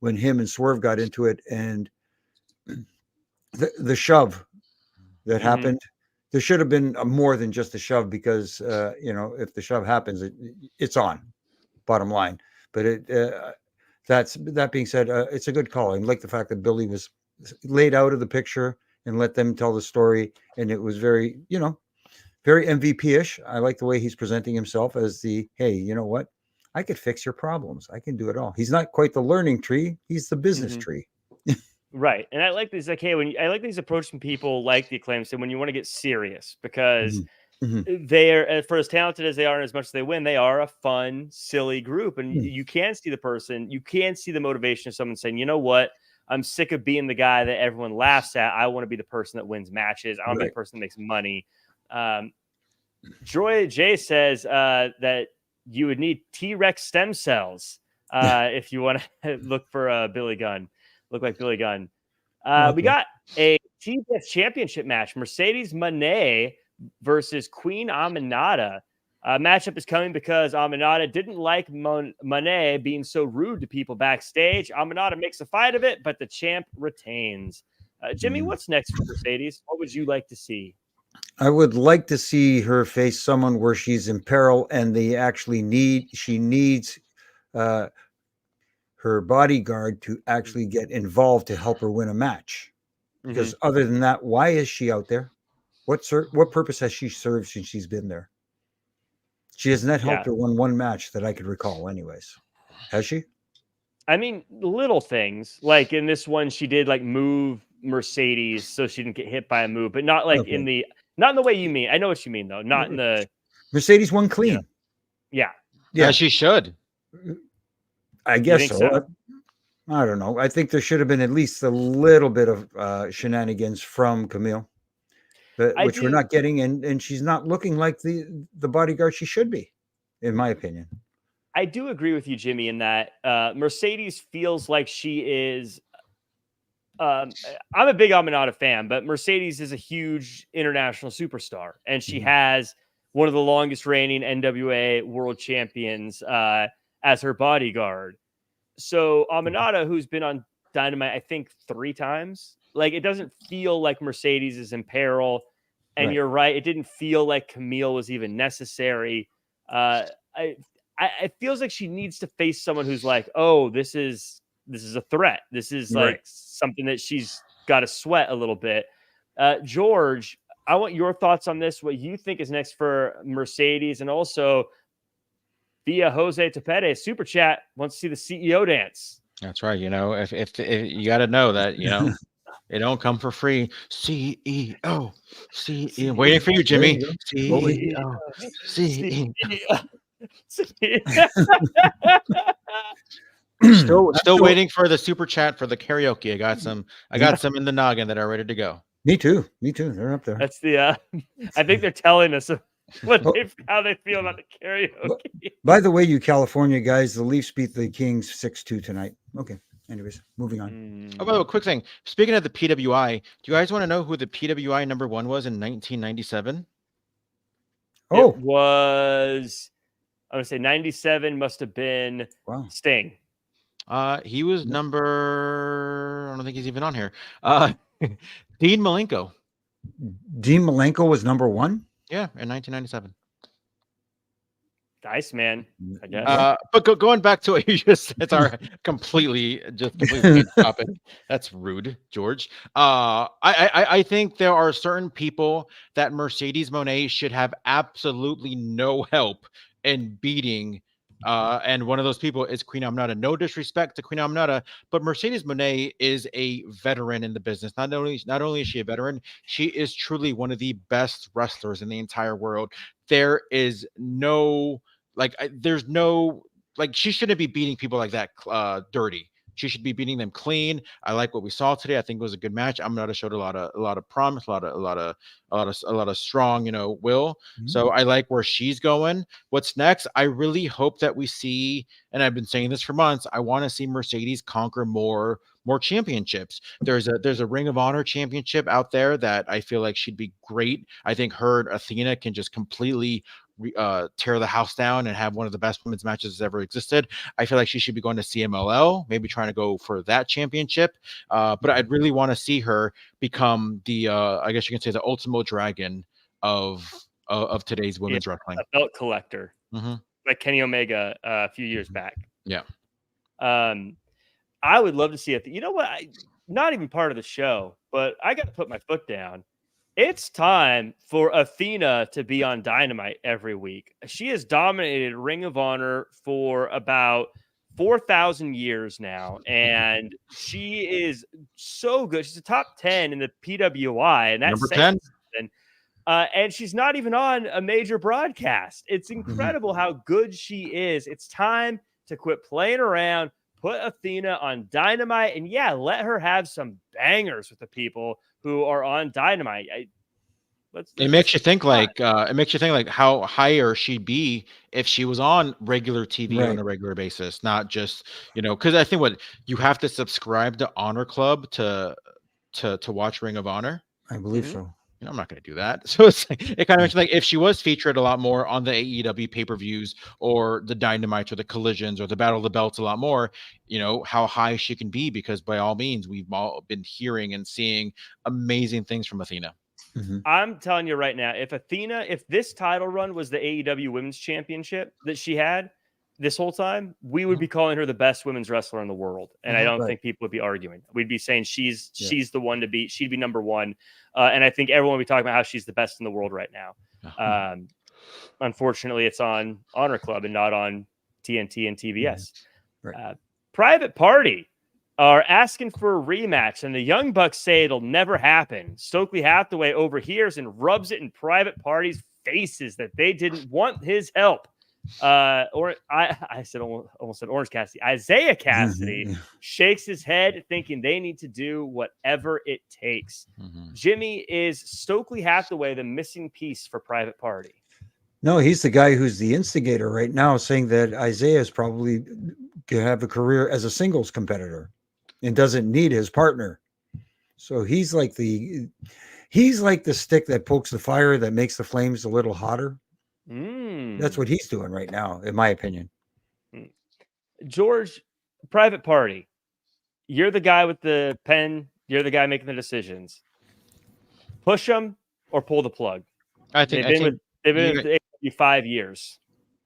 when him and Swerve got into it, and the shove that happened. There should have been more than just a shove, because if the shove happens, it's on, bottom line. But that being said, it's a good call. I like the fact that Billy was laid out of the picture and let them tell the story, and it was very very MVP-ish. I like the way he's presenting himself as hey, you know what, I could fix your problems, I can do it all. He's not quite the learning tree, he's the business tree. Right. And I like this. Like, hey, I like these approaching people like the Acclaimed, so when you want to get serious, because they're, for as talented as they are and as much as they win, they are a fun, silly group. And you can see the person, you can see the motivation of someone saying, you know what, I'm sick of being the guy that everyone laughs at. I want to be the person that wins matches. I want to be the person that makes money. Joy J says that you would need T-Rex stem cells if you want to look for Billy Gunn. Look like Billy Gunn. We got a TBS championship match. Mercedes Moné versus Queen Aminata. Matchup is coming because Aminata didn't like Moné being so rude to people backstage. Aminata makes a fight of it, but the champ retains. Jimmy, what's next for Mercedes? What would you like to see? I would like to see her face someone where she's in peril, and she needs her bodyguard to actually get involved to help her win a match. Because other than that, why is she out there? What purpose has she served since she's been there? She has not helped her win one match that I could recall anyways. Has she? I mean, little things. Like in this one, she did like move Mercedes so she didn't get hit by a move, but not like not in the way you mean. I know what you mean though. Not in the Mercedes won clean. Yeah. As she should. I guess so. I don't know. I think there should have been at least a little bit of shenanigans from Camille, which we're not getting, and she's not looking like the bodyguard she should be, in my opinion. I do agree with you, Jimmy, in that Mercedes feels like she is. I'm a big Aminata fan, but Mercedes is a huge international superstar, and she has one of the longest reigning NWA world champions as her bodyguard. So Aminata, who's been on Dynamite, I think 3 times, like it doesn't feel like Mercedes is in peril. And you're right, it didn't feel like Camille was even necessary. It feels like she needs to face someone who's like, oh, this is a threat. This is like something that she's got to sweat a little bit. George, I want your thoughts on this. What you think is next for Mercedes, and also via Jose Tepede super chat wants to see the CEO dance. That's right. If you got to know that, it don't come for free. CEO, CEO, waiting for you, Jimmy. CEO, CEO. Still waiting for the super chat for the karaoke. I got some in the noggin that are ready to go. Me too. They're up there. That's the I think they're telling us how they feel about the karaoke. By the way, you California guys, the Leafs beat the Kings 6-2 tonight. Okay. Anyways, moving on. Oh, by the way, quick thing. Speaking of the PWI, do you guys want to know who the PWI number 1 was in 1997? Oh, it was, I would say 97 must have been Sting. He was number, I don't think he's even on here. Dean Malenko. Dean Malenko was number 1? Yeah, in 1997. Nice, man. I guess. But going back to what you just said, our completely topic. That's rude, George. I think there are certain people that Mercedes Moné should have absolutely no help in beating. And one of those people is Queen Aminata. No disrespect to Queen Aminata, but Mercedes Moné is a veteran in the business. Not only is she a veteran, she is truly one of the best wrestlers in the entire world. There is no she shouldn't be beating people like that dirty. She should be beating them clean. I like what we saw today. I think it was a good match. Aminata showed a lot of promise, a lot of strong, will. Mm-hmm. So I like where she's going. What's next? I really hope that we see, and I've been saying this for months, I want to see Mercedes conquer more championships. There's a Ring of Honor championship out there that I feel like she'd be great. I think her and Athena can just completely tear the house down and have one of the best women's matches that's ever existed. I feel like she should be going to CMLL, maybe trying to go for that championship. But I'd really want to see her become the, I guess you can say, the ultimate dragon of today's women's wrestling. A belt collector, like Kenny Omega a few years back. Yeah. I would love to see it. You know what? Not even part of the show, but I got to put my foot down. It's time for Athena to be on Dynamite every week. She has dominated Ring of Honor for about 4,000 years now, and she is so good. She's a top 10 in the PWI, and that's number 10. And she's not even on a major broadcast. It's incredible how good she is. It's time to quit playing around, put Athena on Dynamite, and let her have some bangers with the people who are on Dynamite. It makes you think like how higher she'd be if she was on regular TV on a regular basis, not just because I think what you have to subscribe to Honor Club to watch Ring of Honor. I believe so. I'm not going to do that. So it's like, it kind of makes like if she was featured a lot more on the AEW pay-per-views or the Dynamites or the Collisions or the Battle of the Belts a lot more, how high she can be, because by all means, we've all been hearing and seeing amazing things from Athena. I'm telling you right now, if this title run was the AEW Women's Championship that she had this whole time, we would be calling her the best women's wrestler in the world. And I don't think people would be arguing. We'd be saying she's the one to beat. She'd be number one. And I think everyone would be talking about how she's the best in the world right now. Unfortunately, it's on Honor Club and not on TNT and TBS. Private Party are asking for a rematch, and the Young Bucks say it'll never happen. Stokely Hathaway overhears and rubs it in Private Party's faces that they didn't want his help. Or I said almost said Orange Cassidy. Isaiah Cassidy shakes his head, thinking they need to do whatever it takes. Jimmy, is Stokely Hathaway the missing piece for Private Party? No, he's the guy who's the instigator right now, saying that Isaiah is probably going to have a career as a singles competitor and doesn't need his partner. So he's like the stick that pokes the fire that makes the flames a little hotter. That's what he's doing right now, in my opinion. George, Private Party, you're the guy with the pen. You're the guy making the decisions. Push them or pull the plug. They've been with the AEW 5 years.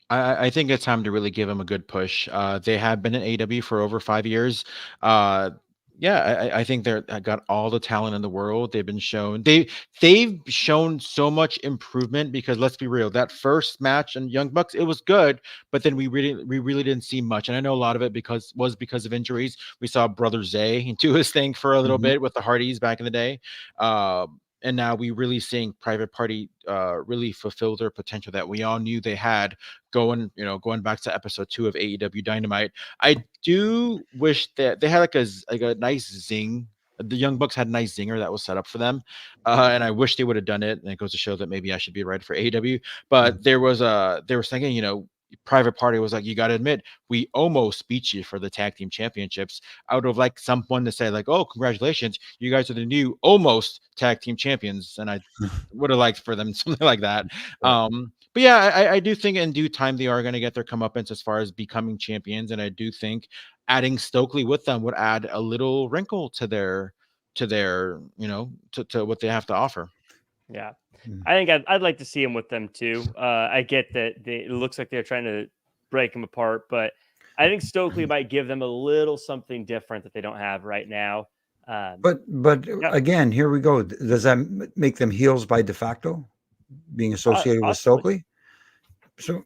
I think it's time to really give them a good push. They have been in AEW for over 5 years. Yeah, I think they're got all the talent in the world. They've shown so much improvement because let's be real, that first match in Young Bucks, it was good, but then we really didn't see much. And I know a lot of it because of injuries. We saw Brother Zay do his thing for a little bit with the Hardys back in the day. And now we really seeing Private Party really fulfill their potential that we all knew they had going back to episode 2 of AEW Dynamite. I do wish that they had like a nice zing. The Young Bucks had a nice zinger that was set up for them, and I wish they would have done it. And it goes to show that maybe I should be right for AEW. But they were saying, Private Party was like, you got to admit, we almost beat you for the tag team championships. I would have liked someone to say like, oh, congratulations, you guys are the new almost tag team champions, and I would have liked for them something like that. But yeah, I do think in due time they are going to get their comeuppance as far as becoming champions, and I do think adding Stokely with them would add a little wrinkle to their to what they have to offer. Yeah, I think I'd like to see him with them too. I get that it looks like they're trying to break him apart, but I think Stokely might give them a little something different that they don't have right now. But again, here we go. Does that make them heels by de facto, being associated with Stokely? So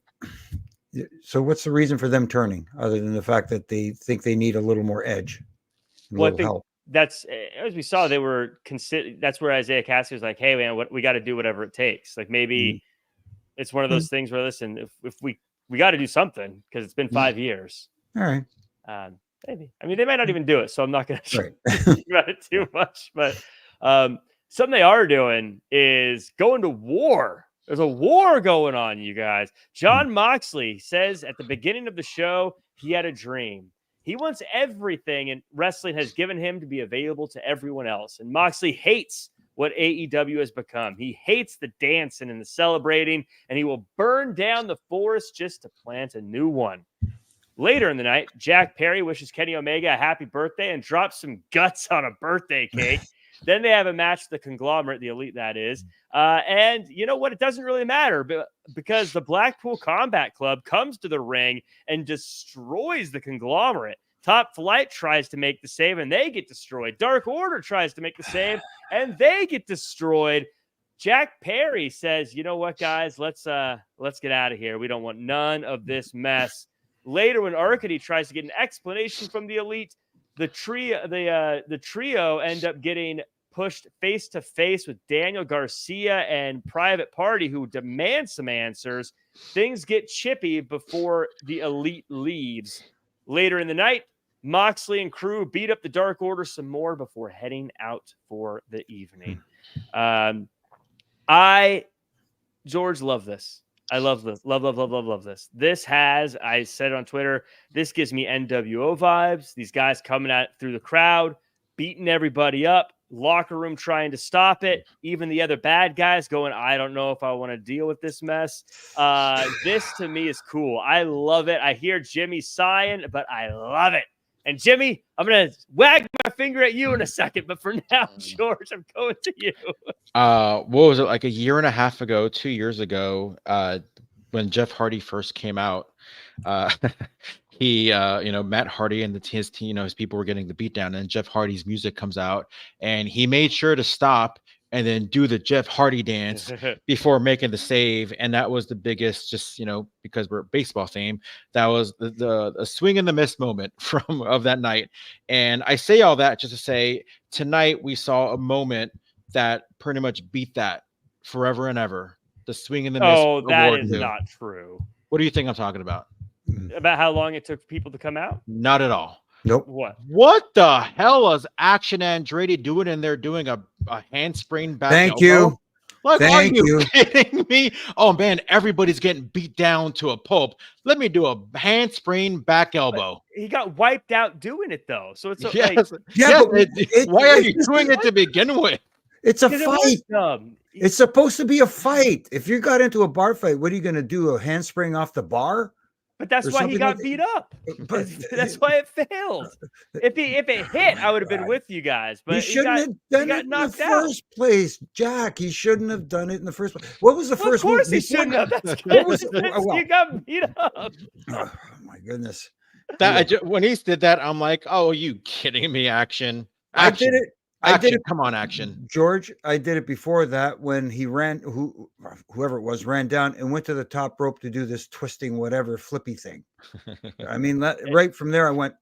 what's the reason for them turning, other than the fact that they think they need a little more edge, I think help? That's, as we saw, they were that's where Isaiah Cassidy was like, hey man, we got to do whatever it takes. Like maybe it's one of those things where, listen, if we got to do something because it's been 5 years. All right. Maybe. I mean, they might not even do it, so I'm not going to think about it too much. But something they are doing is going to war. There's a war going on, you guys. Jon Moxley says at the beginning of the show he had a dream. He wants everything, and wrestling has given him to be available to everyone else. And Moxley hates what AEW has become. He hates the dancing and the celebrating, and he will burn down the forest just to plant a new one. Later in the night, Jack Perry wishes Kenny Omega a happy birthday and drops some guts on a birthday cake. Then they have a match with the Conglomerate, the Elite, that is. And you know what? It doesn't really matter because the Blackpool Combat Club comes to the ring and destroys the Conglomerate. Top Flight tries to make the save, and they get destroyed. Dark Order tries to make the save, and they get destroyed. Jack Perry says, you know what, guys? Let's get out of here. We don't want none of this mess. Later, when Arcady tries to get an explanation from the Elite, the trio end up getting pushed face to face with Daniel Garcia and Private Party, who demand some answers. Things get chippy before the Elite leaves. Later in the night, Moxley and crew beat up the Dark Order some more before heading out for the evening. George, love this. I love this. Love this. This has, I said it on Twitter, this gives me NWO vibes. These guys coming out through the crowd, beating everybody up, locker room trying to stop it. Even the other bad guys going, I don't know if I want to deal with this mess. This to me is cool. I love it. I hear Jimmy sighing, but I love it. And Jimmy, I'm going to wag my finger at you in a second. But for now, George, I'm going to you. What was it, like a year and a half ago, 2 years ago, when Jeff Hardy first came out, he, Matt Hardy and his team, his people were getting the beatdown, and Jeff Hardy's music comes out, and he made sure to stop and then do the Jeff Hardy dance before making the save. And that was the biggest, just, because we're baseball theme, that was the swing and the miss moment of that night. And I say all that just to say, tonight we saw a moment that pretty much beat that forever and ever. The swing and the miss. Oh, that is not true. What do you think I'm talking about? About how long it took people to come out? Not at all. Nope. What the hell was Action Andretti doing in there doing a handspring back? Thank elbow? you. Like, are you kidding me? Oh man, everybody's getting beat down to a pulp. Let me do a handspring back elbow. But he got wiped out doing it though. So it's why are you doing it to begin with? It's a fight. It's supposed to be a fight. If you got into a bar fight, what are you going to do? A handspring off the bar? But that's why he got beat up. But that's why it failed. If it hit, I would have been with you guys. But he shouldn't have done it in the first place, Jack. He shouldn't have done it in the first place. What was the first? Of course, he shouldn't have. That's good. You got beat up. Oh my goodness. When he did that, I'm like, oh, are you kidding me? Action. I did it. I did it. Come on, action. George, I did it before that when he ran, whoever it was, ran down and went to the top rope to do this twisting, whatever, flippy thing. I mean, right from there, I went,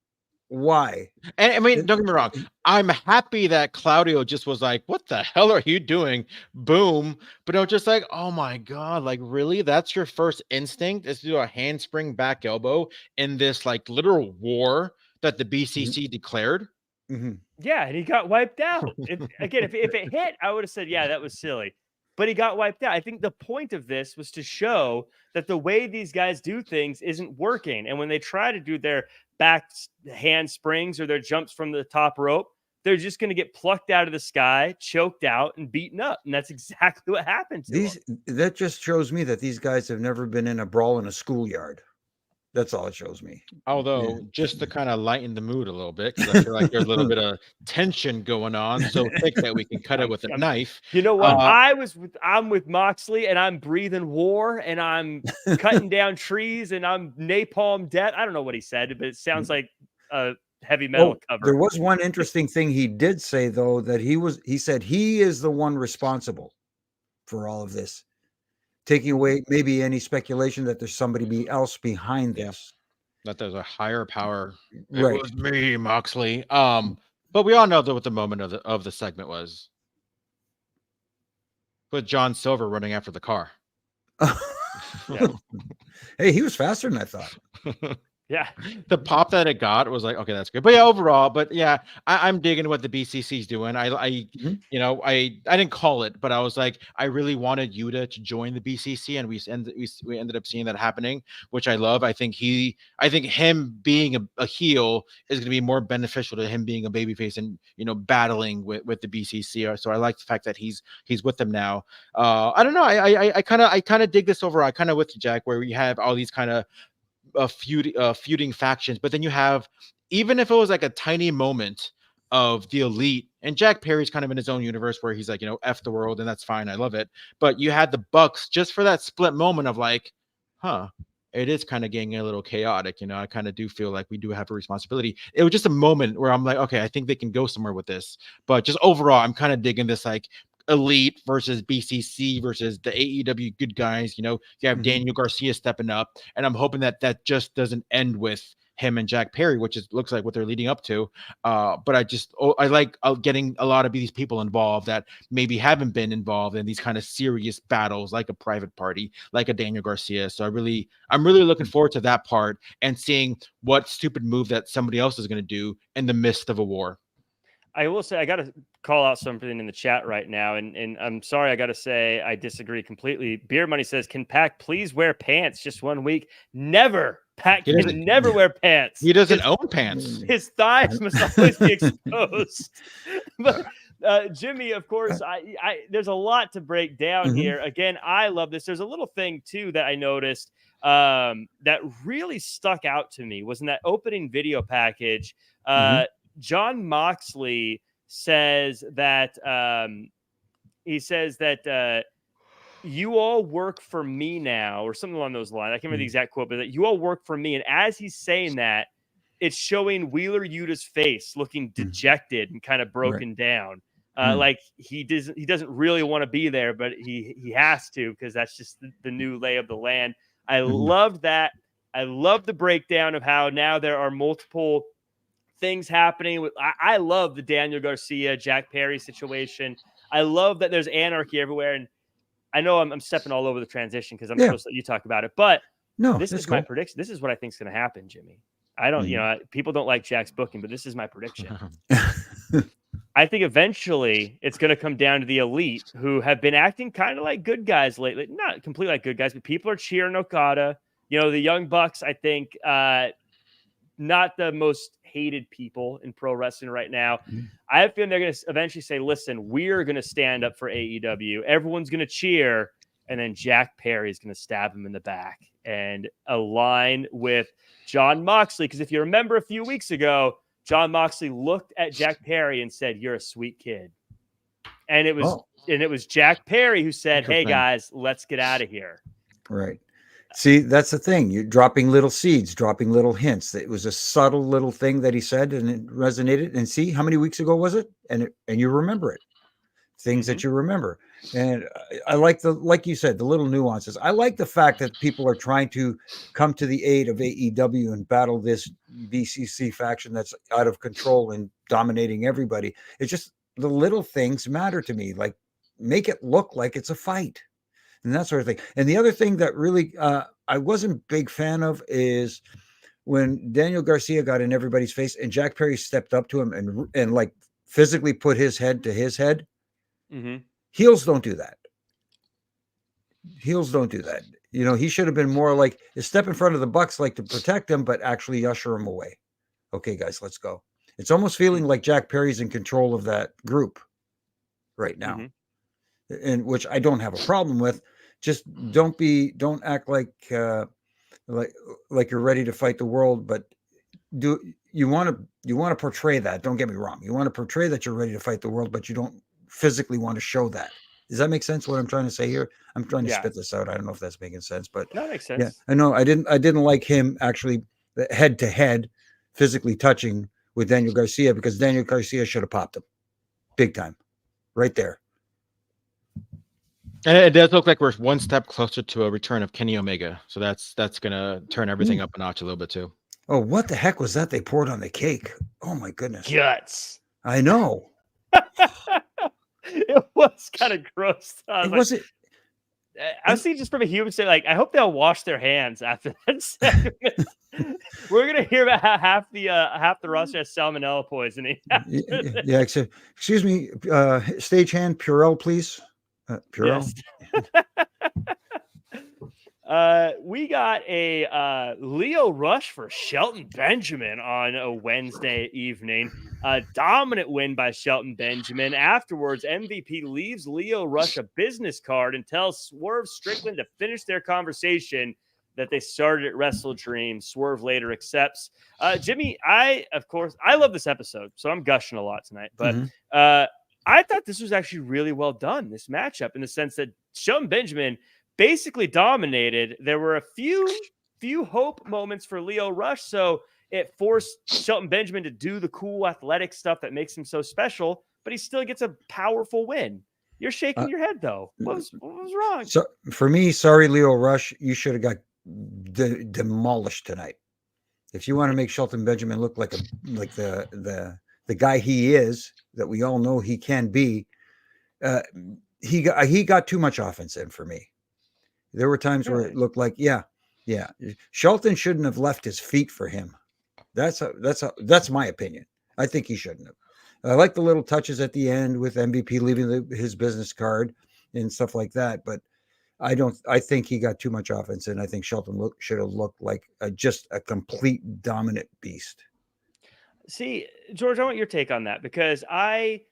why? And I mean, don't get me wrong. I'm happy that Claudio just was like, what the hell are you doing? Boom. But I was just like, oh my God, like, really? That's your first instinct is to do a handspring back elbow in this like literal war that the BCC declared? Mm-hmm. Yeah, and he got wiped out. Again, if it hit, I would have said, yeah, that was silly. But he got wiped out. I think the point of this was to show that the way these guys do things isn't working. And when they try to do their back handsprings or their jumps from the top rope, they're just going to get plucked out of the sky, choked out, and beaten up. And that's exactly what happened to them. That just shows me that these guys have never been in a brawl in a schoolyard. That's all it shows me. Although, just to kind of lighten the mood a little bit, because I feel like there's a little bit of tension going on, so thick that we can cut it with a knife. You know what? I'm with Moxley, and I'm breathing war, and I'm cutting down trees, and I'm napalm death. I don't know what he said, but it sounds like a heavy metal cover. There was one interesting thing he did say, though, that he said he is the one responsible for all of this, taking away maybe any speculation that there's somebody else behind this. That there's a higher power. Right. It was me, Moxley. But we all know what the moment of the segment was. With John Silver running after the car. Yeah. Hey, he was faster than I thought. Yeah, the pop that it got was like, okay, that's good. But yeah, overall, I'm digging what the BCC's doing. I didn't call it, but I was like, I really wanted Yuta to join the BCC, and we ended up seeing that happening, which I love. I think him being a heel is going to be more beneficial to him being a babyface and battling with the BCC. So I like the fact that he's with them now. I don't know. I kind of dig this overall. I kind of with you, Jack, where we have all these kind of feuding factions, but then you have, even if it was like a tiny moment of the Elite, and Jack Perry's kind of in his own universe where he's like, F the world, and that's fine, I love it, but you had the Bucks just for that split moment of like, it is kind of getting a little chaotic. I kind of do feel like we do have a responsibility. It was just a moment where I'm like, okay, I think they can go somewhere with this, but just overall, I'm kind of digging this like Elite versus BCC versus the AEW good guys. You have Daniel Garcia stepping up, and I'm hoping that just doesn't end with him and Jack Perry, which looks like what they're leading up to. But I like getting a lot of these people involved that maybe haven't been involved in these kind of serious battles, like a Private Party, like a Daniel Garcia. So I'm really looking forward to that part and seeing what stupid move that somebody else is going to do in the midst of a war. I will say I got to call out something in the chat right now, and I'm sorry, I got to say I disagree completely. Beer Money says, "Can Pac please wear pants just 1 week?" Never. Pac can never wear pants. He doesn't own pants. His thighs must always be exposed. But Jimmy, of course, I there's a lot to break down here. Again, I love this. There's a little thing too that I noticed that really stuck out to me was in that opening video package. John Moxley says that you all work for me now, or something along those lines. I can't remember the exact quote, but that you all work for me. And as he's saying that, it's showing Wheeler Yuta's face looking dejected and kind of broken down. Like he doesn't really want to be there, but he has to, because that's just the new lay of the land. I loved that. I love the breakdown of how now there are multiple things happening. I love the Daniel Garcia, Jack Perry situation. I love that there's anarchy everywhere. And I know I'm stepping all over the transition because I'm supposed to let you talk about it, but this is my prediction. This is what I think is going to happen, Jimmy. I don't, people don't like Jack's booking, but this is my prediction. I think eventually it's going to come down to the Elite, who have been acting kind of like good guys lately. Not completely like good guys, but people are cheering Okada. The Young Bucks, I think, not the most hated people in pro wrestling right now. I have a feeling they're going to eventually say, listen, we're going to stand up for AEW. Everyone's going to cheer. And then Jack Perry is going to stab him in the back and align with John Moxley. Because if you remember a few weeks ago, John Moxley looked at Jack Perry and said, "You're a sweet kid." And it was Jack Perry who said, "Hey guys, let's get out of here." Right. See, that's the thing. You're dropping little seeds, dropping little hints. It was a subtle little thing that he said, and it resonated. And see, how many weeks ago was it? And you remember it. Things that you remember. And I like like you said, the little nuances. I like the fact that people are trying to come to the aid of AEW and battle this BCC faction that's out of control and dominating everybody. It's just the little things matter to me. Like, make it look like it's a fight and that sort of thing. And the other thing that really I wasn't a big fan of is when Daniel Garcia got in everybody's face and Jack Perry stepped up to him and like physically put his head to his head. Heels don't do that. Heels don't do that. You know, he should have been more like a step in front of the Bucks, like to protect them, but actually usher him away. Okay, guys, let's go. It's almost feeling like Jack Perry's in control of that group right now, and which I don't have a problem with. Just don't act like you're ready to fight the world, but you want to portray that. Don't get me wrong. You want to portray that you're ready to fight the world, but you don't physically want to show that. Does that make sense what I'm trying to say here? I'm trying to spit this out. I don't know if that's making sense, but that makes sense. Yeah, I know. I didn't like him actually head to head physically touching with Daniel Garcia, because Daniel Garcia should have popped him big time right there. And it does look like we're one step closer to a return of Kenny Omega. So that's going to turn everything up a notch a little bit too. Oh, what the heck was that they poured on the cake? Oh my goodness. Guts. I know. It was kind of gross. I was thinking just from a human standpoint, like, I hope they'll wash their hands after that segment. We're gonna hear about how half the roster has salmonella poisoning. Yeah. Excuse me, stagehand Purell, please. Purell. Yes. We got a Lio Rush for Shelton Benjamin on a Wednesday evening. A dominant win by Shelton Benjamin. Afterwards, MVP leaves Lio Rush a business card and tells Swerve Strickland to finish their conversation that they started at Wrestle Dream. Swerve later accepts. Jimmy, I love this episode, so I'm gushing a lot tonight. But I thought this was actually really well done, this matchup, in the sense that Shelton Benjamin basically dominated. There were a few hope moments for Lio Rush, so it forced Shelton Benjamin to do the cool athletic stuff that makes him so special, but he still gets a powerful win. You're shaking your head, though. What was wrong? So for me, sorry, Lio Rush, you should have got demolished tonight. If you want to make Shelton Benjamin look like the guy he is, that we all know he can be, he got too much offense in for me. There were times where it looked like, Shelton shouldn't have left his feet for him. That's my opinion. I think he shouldn't have. I like the little touches at the end with MVP leaving his business card and stuff like that, but I think he got too much offense, and I think Shelton should have looked like just a complete dominant beast. See, George, I want your take on that, because I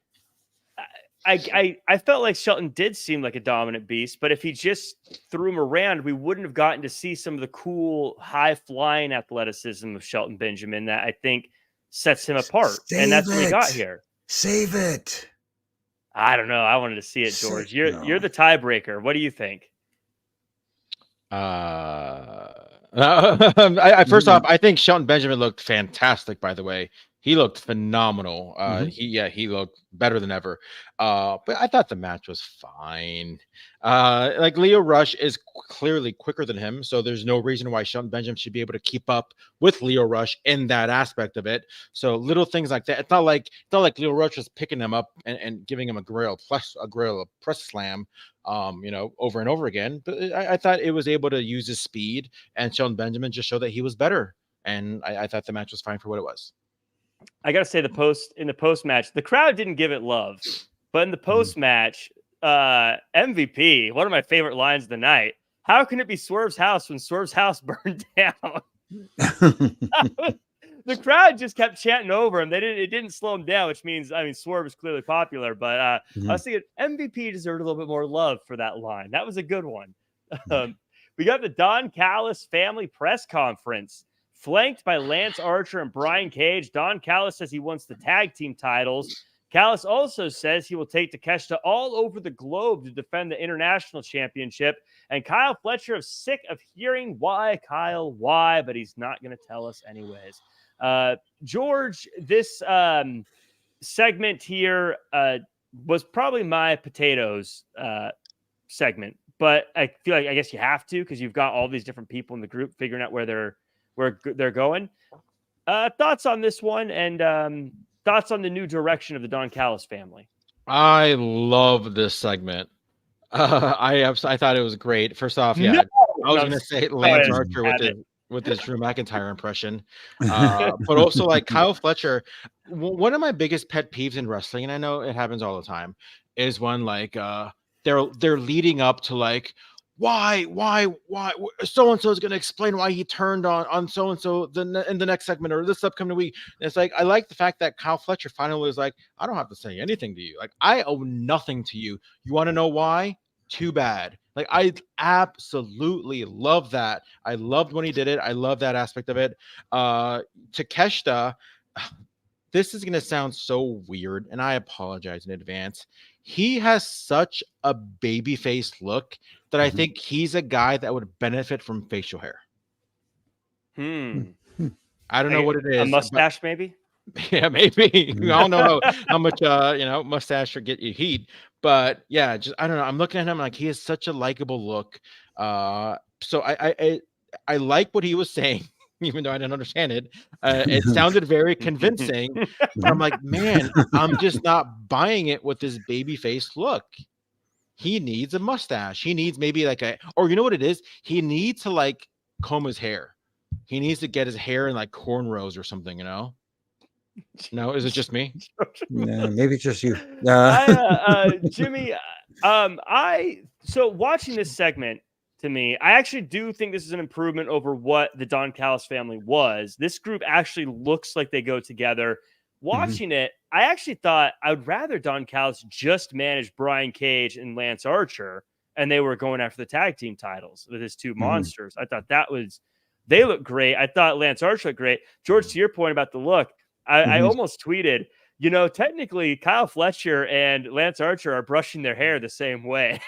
felt like Shelton did seem like a dominant beast, but if he just threw him around, we wouldn't have gotten to see some of the cool high-flying athleticism of Shelton Benjamin that I think sets him apart. And that's what we got here. Save it. I don't know. I wanted to see it, George. You're the tiebreaker. What do you think? First off, I think Shelton Benjamin looked fantastic, by the way. He looked phenomenal. He looked better than ever. But I thought the match was fine. Like, Lio Rush is clearly quicker than him, so there's no reason why Shelton Benjamin should be able to keep up with Lio Rush in that aspect of it. So little things like that. It's not like Lio Rush was picking him up and giving him a Guerrero press slam, over and over again. But I thought it was able to use his speed, and Shelton Benjamin just showed that he was better. And I thought the match was fine for what it was. I got to say, in the post match, the crowd didn't give it love, but in the post match, MVP, one of my favorite lines of the night: "How can it be Swerve's house when Swerve's house burned down?" The crowd just kept chanting over him. It didn't slow him down, which means, Swerve is clearly popular, but I was thinking MVP deserved a little bit more love for that line. That was a good one. We got the Don Callis family press conference. Flanked by Lance Archer and Brian Cage, Don Callis says he wants the tag team titles. Callis also says he will take Takeshita all over the globe to defend the international championship. And Kyle Fletcher is sick of hearing why, Kyle, why, but he's not going to tell us anyways. George, this segment here was probably my potatoes segment, but I feel like I guess you have to, because you've got all these different people in the group figuring out where they're going. Thoughts on this one, and thoughts on the new direction of the Don Callis family? I love this segment. I thought it was great. First off, yeah, No! I was gonna say Lance Archer with his Drew McIntyre impression, but also like Kyle Fletcher. One of my biggest pet peeves in wrestling, and I know it happens all the time, is when like they're leading up to like why so and so is going to explain why he turned on so and so in the next segment or this upcoming week. And it's like, I like the fact that Kyle Fletcher finally was like, I don't have to say anything to you. Like, I owe nothing to you. You want to know why? Too bad. Like, I absolutely love that. I loved when he did it. I love that aspect of it. Takeshita, this is going to sound so weird, and I apologize in advance. He has such a babyface look that I think he's a guy that would benefit from facial hair. I don't know what it is. A mustache, maybe? Yeah, maybe. We all know how much mustache should get you heat. But yeah, just I don't know. I'm looking at him like he has such a likable look. So I like what he was saying, even though I didn't understand it. It sounded very convincing. But I'm like, man, I'm just not buying it with this baby face look. He needs a mustache. He needs maybe like or you know what it is? He needs to like comb his hair. He needs to get his hair in like cornrows or something, you know? No, is it just me? No, maybe it's just you. Jimmy, so watching this segment, to me, I actually do think this is an improvement over what the Don Callis family was. This group actually looks like they go together. Watching it, I actually thought I would rather Don Callis just manage Brian Cage and Lance Archer, and they were going after the tag team titles with his two monsters. I thought they look great. I thought Lance Archer looked great. George, to your point about the look, I almost tweeted, technically Kyle Fletcher and Lance Archer are brushing their hair the same way.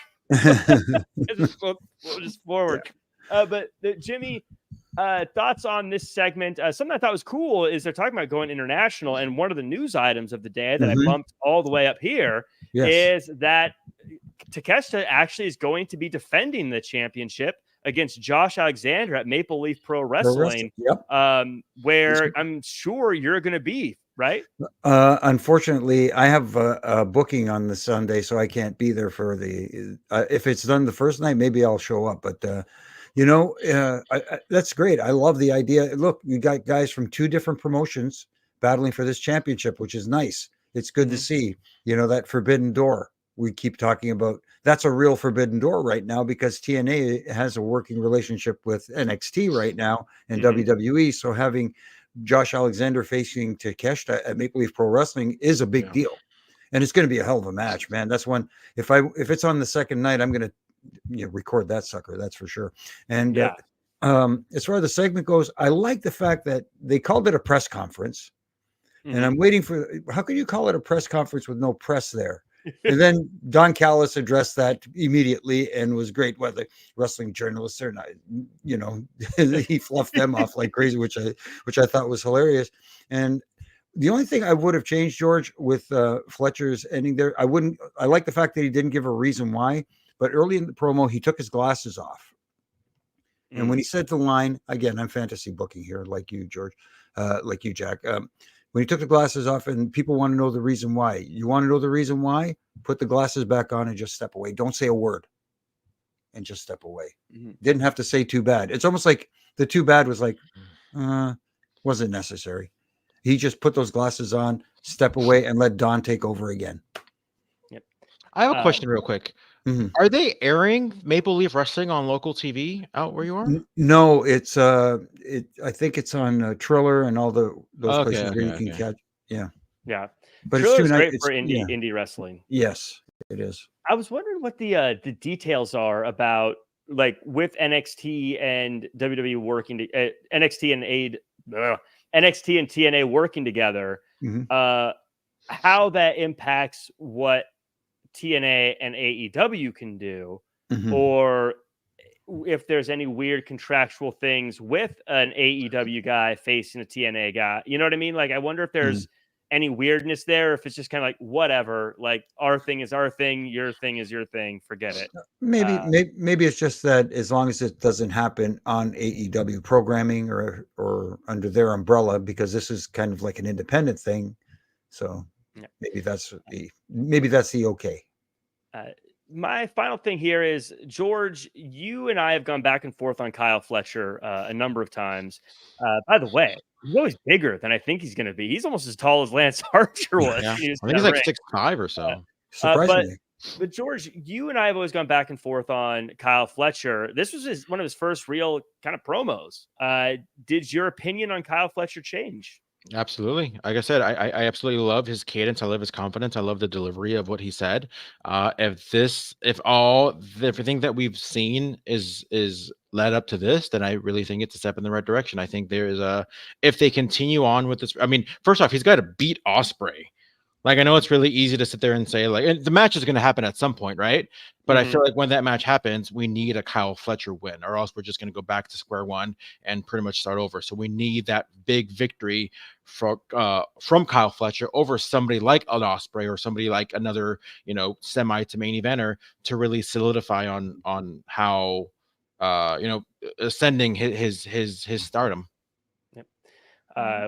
just forward. But Jimmy, thoughts on this segment? Something I thought was cool is they're talking about going international, and one of the news items of the day that I bumped all the way up here is that Takeshita actually is going to be defending the championship against Josh Alexander at Maple Leaf Pro Wrestling, where I'm sure you're going to be, right? Unfortunately, I have a booking on the Sunday, so I can't be there for the. If it's done the first night, maybe I'll show up. But that's great. I love the idea. Look, you got guys from two different promotions battling for this championship, which is nice. It's good to see. That forbidden door we keep talking about. That's a real forbidden door right now because TNA has a working relationship with NXT right now and WWE. So having Josh Alexander facing Takeshita at Maple Leaf Pro Wrestling is a big deal, and it's going to be a hell of a match, man. That's one. If it's on the second night, I'm going to record that sucker. That's for sure. And as far as the segment goes, I like the fact that they called it a press conference, and I'm waiting for. How can you call it a press conference with no press there? And then Don Callis addressed that immediately and was great. Whether wrestling journalists or not, he fluffed them off like crazy, which I thought was hilarious. And the only thing I would have changed, George, with Fletcher's ending there, I like the fact that he didn't give a reason why, but early in the promo, he took his glasses off. And when he said the line, again, I'm fantasy booking here, like you, George, like you, Jack. When he took the glasses off and people want to know the reason why. You want to know the reason why? Put the glasses back on and just step away. Don't say a word and just step away. Didn't have to say too bad. It's almost like the too bad was like, wasn't necessary. He just put those glasses on, step away, and let Don take over again. Yep. I have a question real quick. Are they airing Maple Leaf Wrestling on local TV out where you are? No, it's I think it's on Triller and all those places where you can catch. Yeah. But Triller's great for indie wrestling. Yes, it is. I was wondering what the details are about, like with NXT and WWE working to NXT and TNA working together. how that impacts what TNA and AEW can do, or if there's any weird contractual things with an AEW guy facing a TNA guy. You know what I mean? Like, I wonder if there's any weirdness there, if it's just kind of like, whatever, like our thing is our thing, your thing is your thing, forget it. Maybe it's just that as long as it doesn't happen on AEW programming or under their umbrella, because this is kind of like an independent thing. So maybe that's the okay. My final thing here is, George, you and I have gone back and forth on Kyle Fletcher a number of times. By the way, he's always bigger than I think he's going to be. He's almost as tall as Lance Archer was. Yeah. I think he's like 6'5" or so. Surprisingly. But George, you and I have always gone back and forth on Kyle Fletcher. This was one of his first real kind of promos. Did your opinion on Kyle Fletcher change? Absolutely. Like I said, I absolutely love his cadence. I love his confidence. I love the delivery of what he said. If everything that we've seen is led up to this, then I really think it's a step in the right direction. I think there is if they continue on with this, I mean, first off, he's got to beat Ospreay. Like, I know it's really easy to sit there and say, like, and the match is going to happen at some point, right? But I feel like when that match happens, we need a Kyle Fletcher win, or else we're just going to go back to square one and pretty much start over. So we need that big victory from Kyle Fletcher over somebody like an Ospreay or somebody like another, semi to main eventer to really solidify on how ascending his stardom.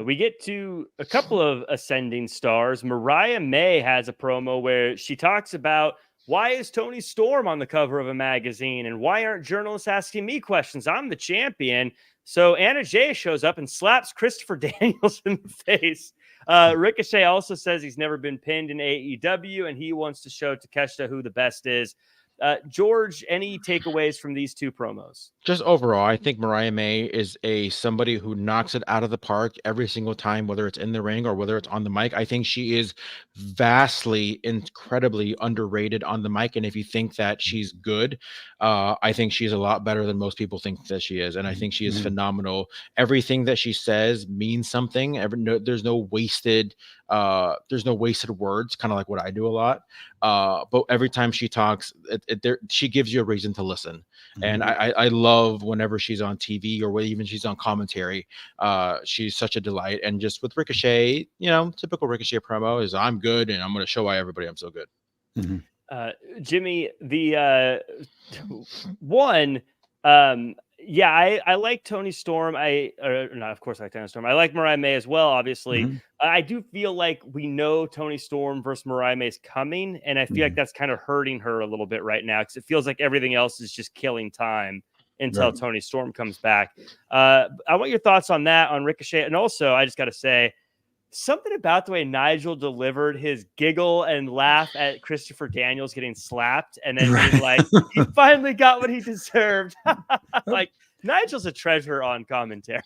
We get to a couple of ascending stars. Mariah May has a promo where she talks about, why is Tony Storm on the cover of a magazine? And why aren't journalists asking me questions? I'm the champion. So Anna Jay shows up and slaps Christopher Daniels in the face. Ricochet also says he's never been pinned in AEW, and he wants to show Takeshita who the best is. George, any takeaways from these two promos? Just overall, I think Mariah May is somebody who knocks it out of the park every single time, whether it's in the ring or whether it's on the mic. I think she is vastly, incredibly underrated on the mic. And if you think that she's good, I think she's a lot better than most people think that she is. And I think she is phenomenal. Everything that she says means something. There's no wasted words, kind of like what I do a lot. But every time she talks, she gives you a reason to listen. And I love whenever she's on TV or even she's on commentary. She's such a delight. And just with Ricochet, typical Ricochet promo is, I'm good and I'm going to show why everybody I'm so good. Jimmy, the one, I like Tony Storm. Of course I like Tony Storm. I like Mariah May as well, obviously. I do feel like we know Tony Storm versus Mariah May is coming, and I feel like that's kind of hurting her a little bit right now, because it feels like everything else is just killing time until Tony Storm comes back. I want your thoughts on that, on Ricochet. And also, I just got to say, something about the way Nigel delivered his giggle and laugh at Christopher Daniels getting slapped, and then being like, he finally got what he deserved. Like, Nigel's a treasure on commentary.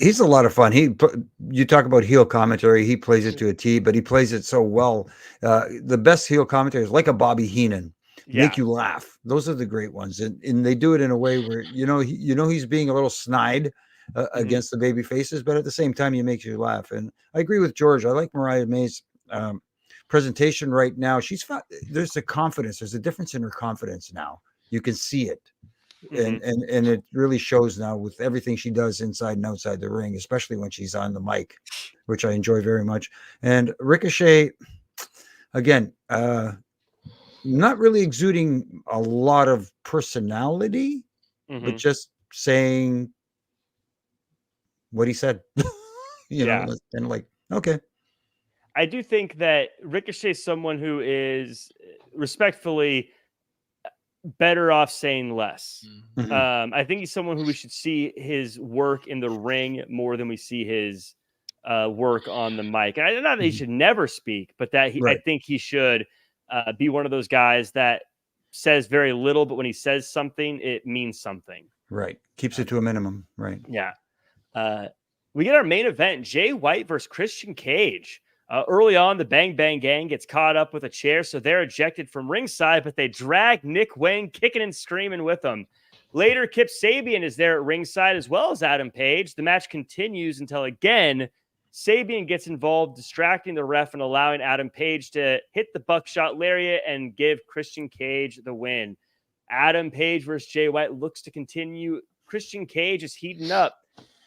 He's a lot of fun. You talk about heel commentary, he plays it to a T, but he plays it so well. The best heel commentary is like a Bobby Heenan. Make you laugh. Those are the great ones, and they do it in a way where he's being a little snide against the baby faces, but at the same time, he makes you laugh. And I agree with George. I like Mariah May's presentation right now. There's a confidence. There's a difference in her confidence now. You can see it. And it really shows now with everything she does inside and outside the ring, especially when she's on the mic, which I enjoy very much. And Ricochet, again, not really exuding a lot of personality, but just saying what he said. Kind of like, okay. I do think that Ricochet is someone who is respectfully better off saying less. I think he's someone who we should see his work in the ring more than we see his work on the mic. And not that he should never speak, but that I think he should be one of those guys that says very little, but when he says something, it means something. Right. Keeps it to a minimum. Right. Yeah. We get our main event, Jay White versus Christian Cage. Early on, the Bang Bang Gang gets caught up with a chair, so they're ejected from ringside, but they drag Nick Wayne kicking and screaming with them. Later, Kip Sabian is there at ringside, as well as Adam Page. The match continues until, again, Sabian gets involved, distracting the ref and allowing Adam Page to hit the buckshot lariat and give Christian Cage the win. Adam Page versus Jay White looks to continue. Christian Cage is heating up.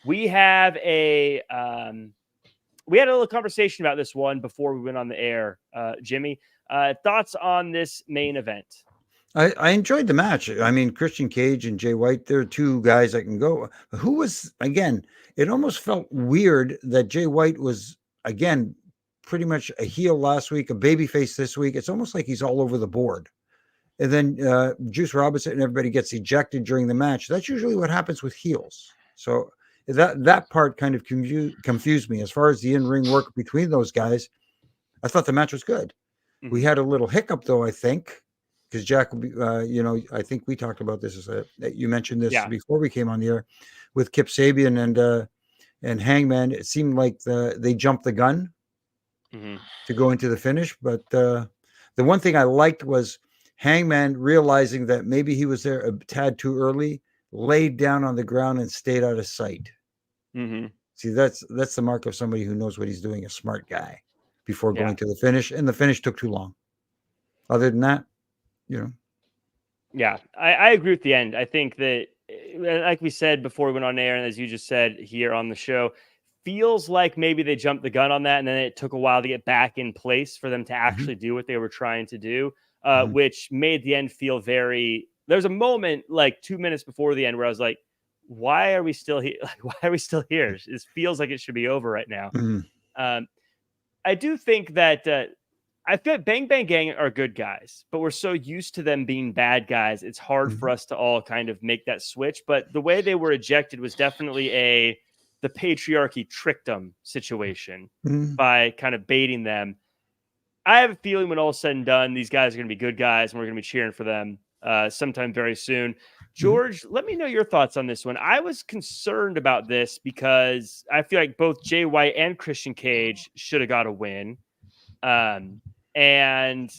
We have we had a little conversation about this one before we went on the air. Jimmy, thoughts on this main event? I enjoyed the match. I mean, Christian Cage and Jay White, they're two guys that can go. Who was, again, it almost felt weird that Jay White was, again, pretty much a heel last week, a babyface this week. It's almost like he's all over the board. And then Juice Robinson and everybody gets ejected during the match. That's usually what happens with heels. So that part kind of confused me. As far as the in-ring work between those guys, I thought the match was good. Mm-hmm. We had a little hiccup, though, I think. Because Jack, I think we talked about this. You mentioned this before we came on the air with Kip Sabian and Hangman. It seemed like they jumped the gun to go into the finish. But the one thing I liked was Hangman realizing that maybe he was there a tad too early, laid down on the ground and stayed out of sight. Mm-hmm. See, that's the mark of somebody who knows what he's doing, a smart guy, before going to the finish. And the finish took too long. Other than that, Yeah, I agree with the end. I think that, like we said before we went on air, and as you just said here on the show, feels like maybe they jumped the gun on that, and then it took a while to get back in place for them to actually do what they were trying to do, which made the end feel very... There was a moment like 2 minutes before the end where I was like, why are we still here? Like, why are we still here? It feels like it should be over right now. I do think that... I feel like Bang Bang Gang are good guys, but we're so used to them being bad guys. It's hard for us to all kind of make that switch. But the way they were ejected was definitely the patriarchy tricked them situation by kind of baiting them. I have a feeling when all is said and done, these guys are going to be good guys and we're going to be cheering for them sometime very soon. George, let me know your thoughts on this one. I was concerned about this because I feel like both Jay White and Christian Cage should have got a win. And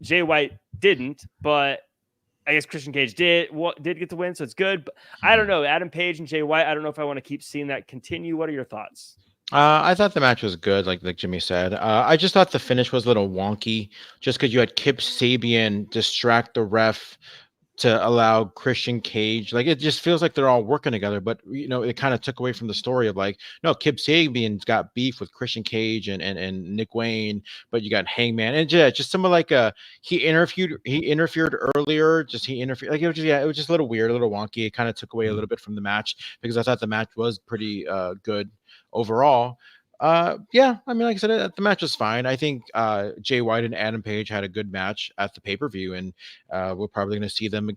Jay White didn't, but I guess Christian Cage did get the win, so it's good. But I don't know. Adam Page and Jay White, I don't know if I want to keep seeing that continue. What are your thoughts? I thought the match was good, like Jimmy said. I just thought the finish was a little wonky, just because you had Kip Sabian distract the ref to allow Christian Cage. Like, it just feels like they're all working together, but it kind of took away from the story of like, no, Kip Sabian's got beef with Christian Cage and Nick Wayne, but you got Hangman and just some of like he interfered earlier. Like, it was just a little weird, a little wonky. It kind of took away a little bit from the match because I thought the match was pretty good overall. I mean, like I said, the match was fine. I think Jay White and Adam Page had a good match at the pay-per-view, and we're probably going to see them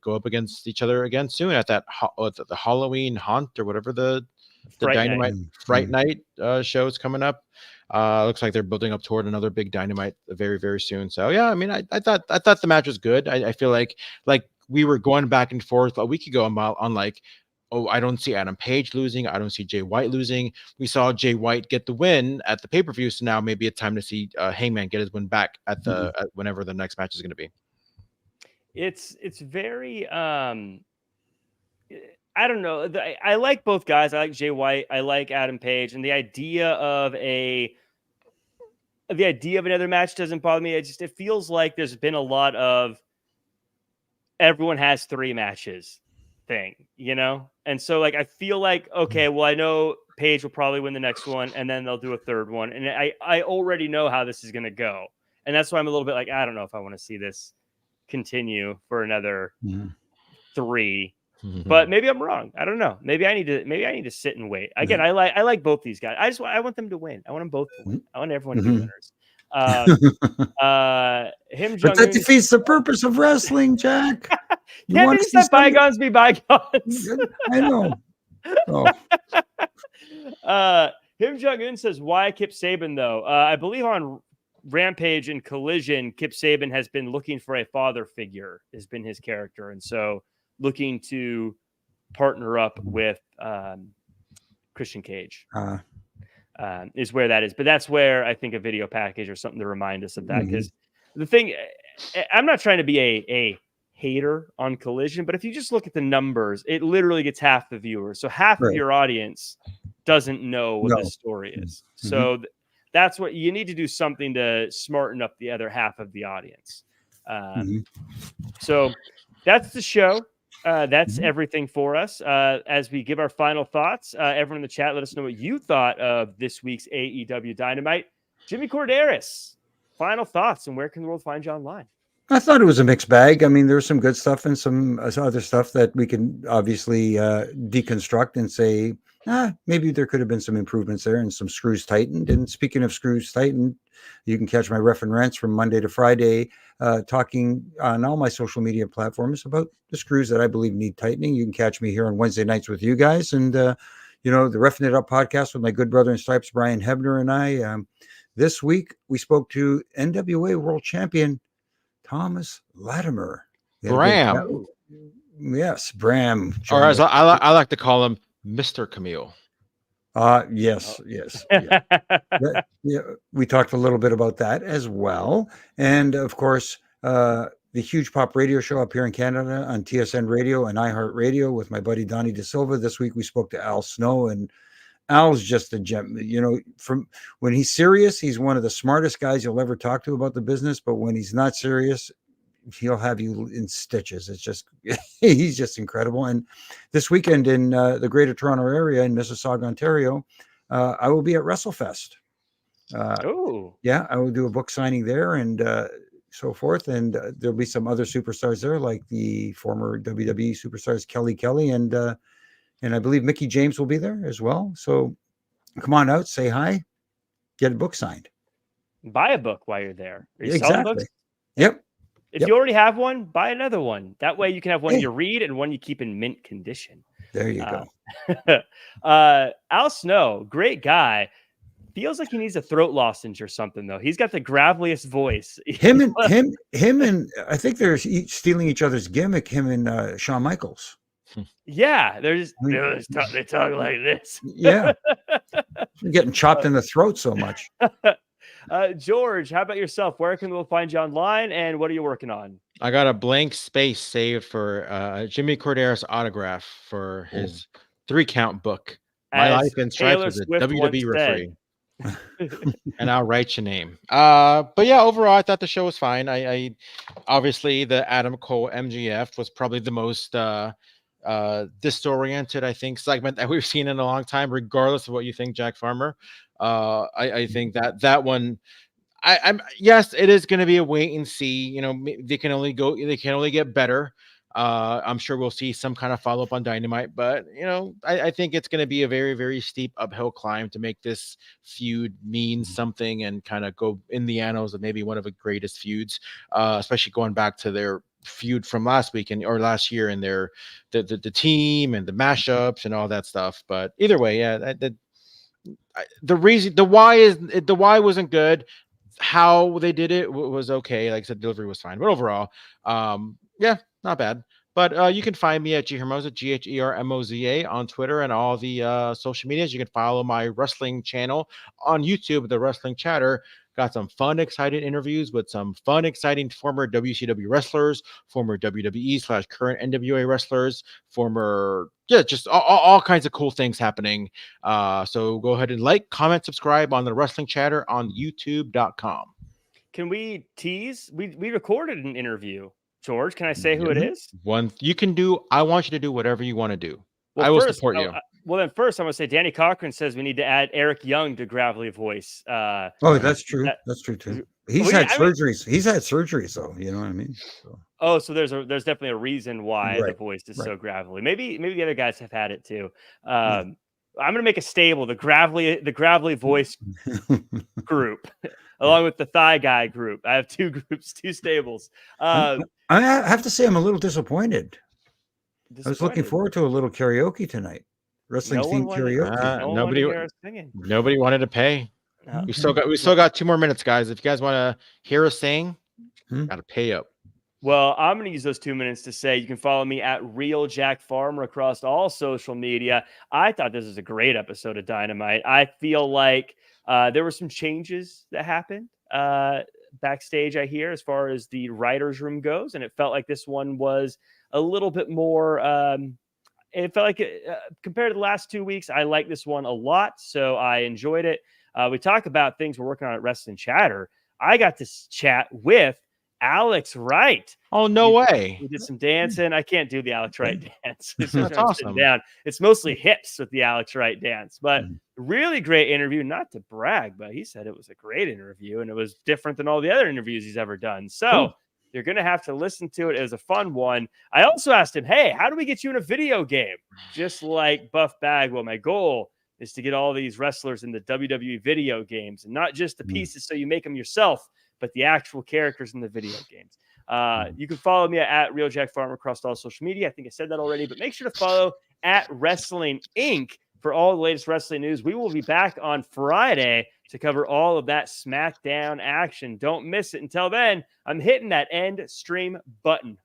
go up against each other again soon at that the Halloween Haunt or whatever the Dynamite Fright Night show is coming up. Looks like they're building up toward another big Dynamite very, very soon. So yeah, I mean, I thought the match was good. I feel like we were going back and forth a week ago on like, oh, I don't see Adam Page losing. I don't see Jay White losing. We saw Jay White get the win at the pay-per-view, so now maybe it's time to see Hangman get his win back at whenever the next match is going to be. It's very I don't know. I like both guys. I like Jay White. I like Adam Page, and the idea of another match doesn't bother me. It feels like there's been a lot of everyone has 3 matches thing, and so like I feel like, okay, well, I know Page will probably win the next one and then they'll do a third one, and I already know how this is going to go, and that's why I'm a little bit like, I don't know if I want to see this continue for another 3, but maybe I'm wrong. I don't know. Maybe I need to sit and wait. Again, I like both these guys. I want them to win. I want them both to win. I want everyone to be winners. But that defeats the purpose of wrestling, Jack. Can't just let bygones be bygones. I know. Him Jong-un says, why Kip Sabian though? I believe on Rampage and Collision, Kip Sabian has been looking for a father figure, has been his character, and so looking to partner up with Christian Cage. Is where that is. But that's where I think a video package or something to remind us of that. Because the thing, I'm not trying to be a hater on Collision, but if you just look at the numbers, it literally gets half the viewers. So half of your audience doesn't know what No. the story is. So that's what you need to do, something to smarten up the other half of the audience. So that's the show. That's everything for us. As we give our final thoughts, everyone in the chat, let us know what you thought of this week's AEW Dynamite. Jimmy Korderas, final thoughts, and where can the world find you online? I thought it was a mixed bag. I mean, there's some good stuff and some other stuff that we can obviously deconstruct and say, maybe there could have been some improvements there and some screws tightened. And speaking of screws tightened, you can catch my ref and rants from Monday to Friday, talking on all my social media platforms about the screws that I believe need tightening. You can catch me here on Wednesday nights with you guys. And, the Reffing It Up podcast with my good brother in stripes, Brian Hebner, and I. This week, we spoke to NWA World Champion Thomas Latimer. Bram. Yes, Bram. Or as I like to call him, Mr. Camille. Yes. Yeah, we talked a little bit about that as well. And of course, the Huge Pop radio show up here in Canada on TSN Radio and iHeartRadio with my buddy Donnie De Silva. This week we spoke to Al Snow, and Al's just a gem. From when he's serious, he's one of the smartest guys you'll ever talk to about the business. But when he's not serious, he'll have you in stitches. It's just, he's just incredible. And this weekend in the Greater Toronto area in Mississauga, Ontario, I will be at WrestleFest. Yeah, I will do a book signing there and so forth. And there'll be some other superstars there, like the former WWE superstars Kelly and I believe Mickey James will be there as well. So come on out, say hi, get a book signed. Buy a book while you're there. Are you Exactly. selling books? Yep. If you already have one, buy another one. That way you can have one you read and one you keep in mint condition. There you go. Al Snow, great guy. Feels like he needs a throat lozenge or something, though. He's got the graveliest voice. Him and I think they're stealing each other's gimmick, him and Shawn Michaels. Yeah, they talk like this. Yeah. You're getting chopped in the throat so much. George, how about yourself? Where can we find you online, and what are you working on? I got a blank space saved for Jimmy Korderas autograph for his 3-count book. My Life in Stripes as a WWE referee. And I'll write your name. But yeah, overall, I thought the show was fine. I obviously the Adam Cole MGF was probably the most disoriented, I think, segment that we've seen in a long time, regardless of what you think, Jack Farmer. I think that one, I'm yes, it is going to be a wait and see. They can only get better. I'm sure we'll see some kind of follow-up on Dynamite, but I think it's going to be a very, very steep uphill climb to make this feud mean something and kind of go in the annals of maybe one of the greatest feuds, especially going back to their feud from last week or last year and their the team and the mashups and all that stuff. But either way, yeah, the why wasn't good. How they did it was okay. Like I said, delivery was fine, but overall, yeah, not bad. But you can find me at Hermoza, GHERMOZA on Twitter and all the social medias. You can follow my wrestling channel on YouTube, The Wrestling Chatter. Got some fun, exciting interviews with some fun, exciting former WCW wrestlers, former WWE/current NWA wrestlers, just all kinds of cool things happening. So go ahead and like, comment, subscribe on The Wrestling Chatter on YouTube.com. Can we tease? We recorded an interview. George, can I say who it is? One you can do. I want you to do whatever you want to do. Well, I will support you. Then first I'm going to say Danny Cochran says we need to add Eric Young to Gravelly Voice. That's true. That's true too. He's had surgeries. He's had surgeries, though. You know what I mean? So there's definitely a reason why the voice is so gravelly. Maybe the other guys have had it too. I'm going to make a stable, the Gravelly Voice group, along with the Thigh Guy group. I have two groups, two stables. I have to say I'm a little disappointed. I was looking forward to a little karaoke tonight. Wrestling themed karaoke. Nobody wanted to pay. No. We still got 2 more minutes, guys. If you guys want to hear us sing, gotta pay up. Well, I'm going to use those 2 minutes to say you can follow me at Real Jack Farmer across all social media. I thought this was a great episode of Dynamite. I feel like there were some changes that happened backstage, I hear, as far as the writer's room goes, and it felt like this one was a little bit more it felt like compared to the last 2 weeks, I like this one a lot. So I enjoyed it. We talk about things we're working on at Wrestling Chatter. I got to chat with Alex Wright. Oh, no way. We did some dancing. I can't do the Alex Wright dance. That's awesome. Down. It's mostly hips with the Alex Wright dance, but really great interview. Not to brag, but he said it was a great interview and it was different than all the other interviews he's ever done. So you're going to have to listen to it. It was a fun one. I also asked him, hey, how do we get you in a video game? Just like Buff Bagwell, my goal is to get all these wrestlers in the WWE video games, and not just the pieces so you make them yourself, but the actual characters in the video games. You can follow me at Real Jack Farmer across all social media. I think I said that already, but make sure to follow at Wrestling Inc. for all the latest wrestling news. We will be back on Friday to cover all of that SmackDown action. Don't miss it. Until then, I'm hitting that end stream button.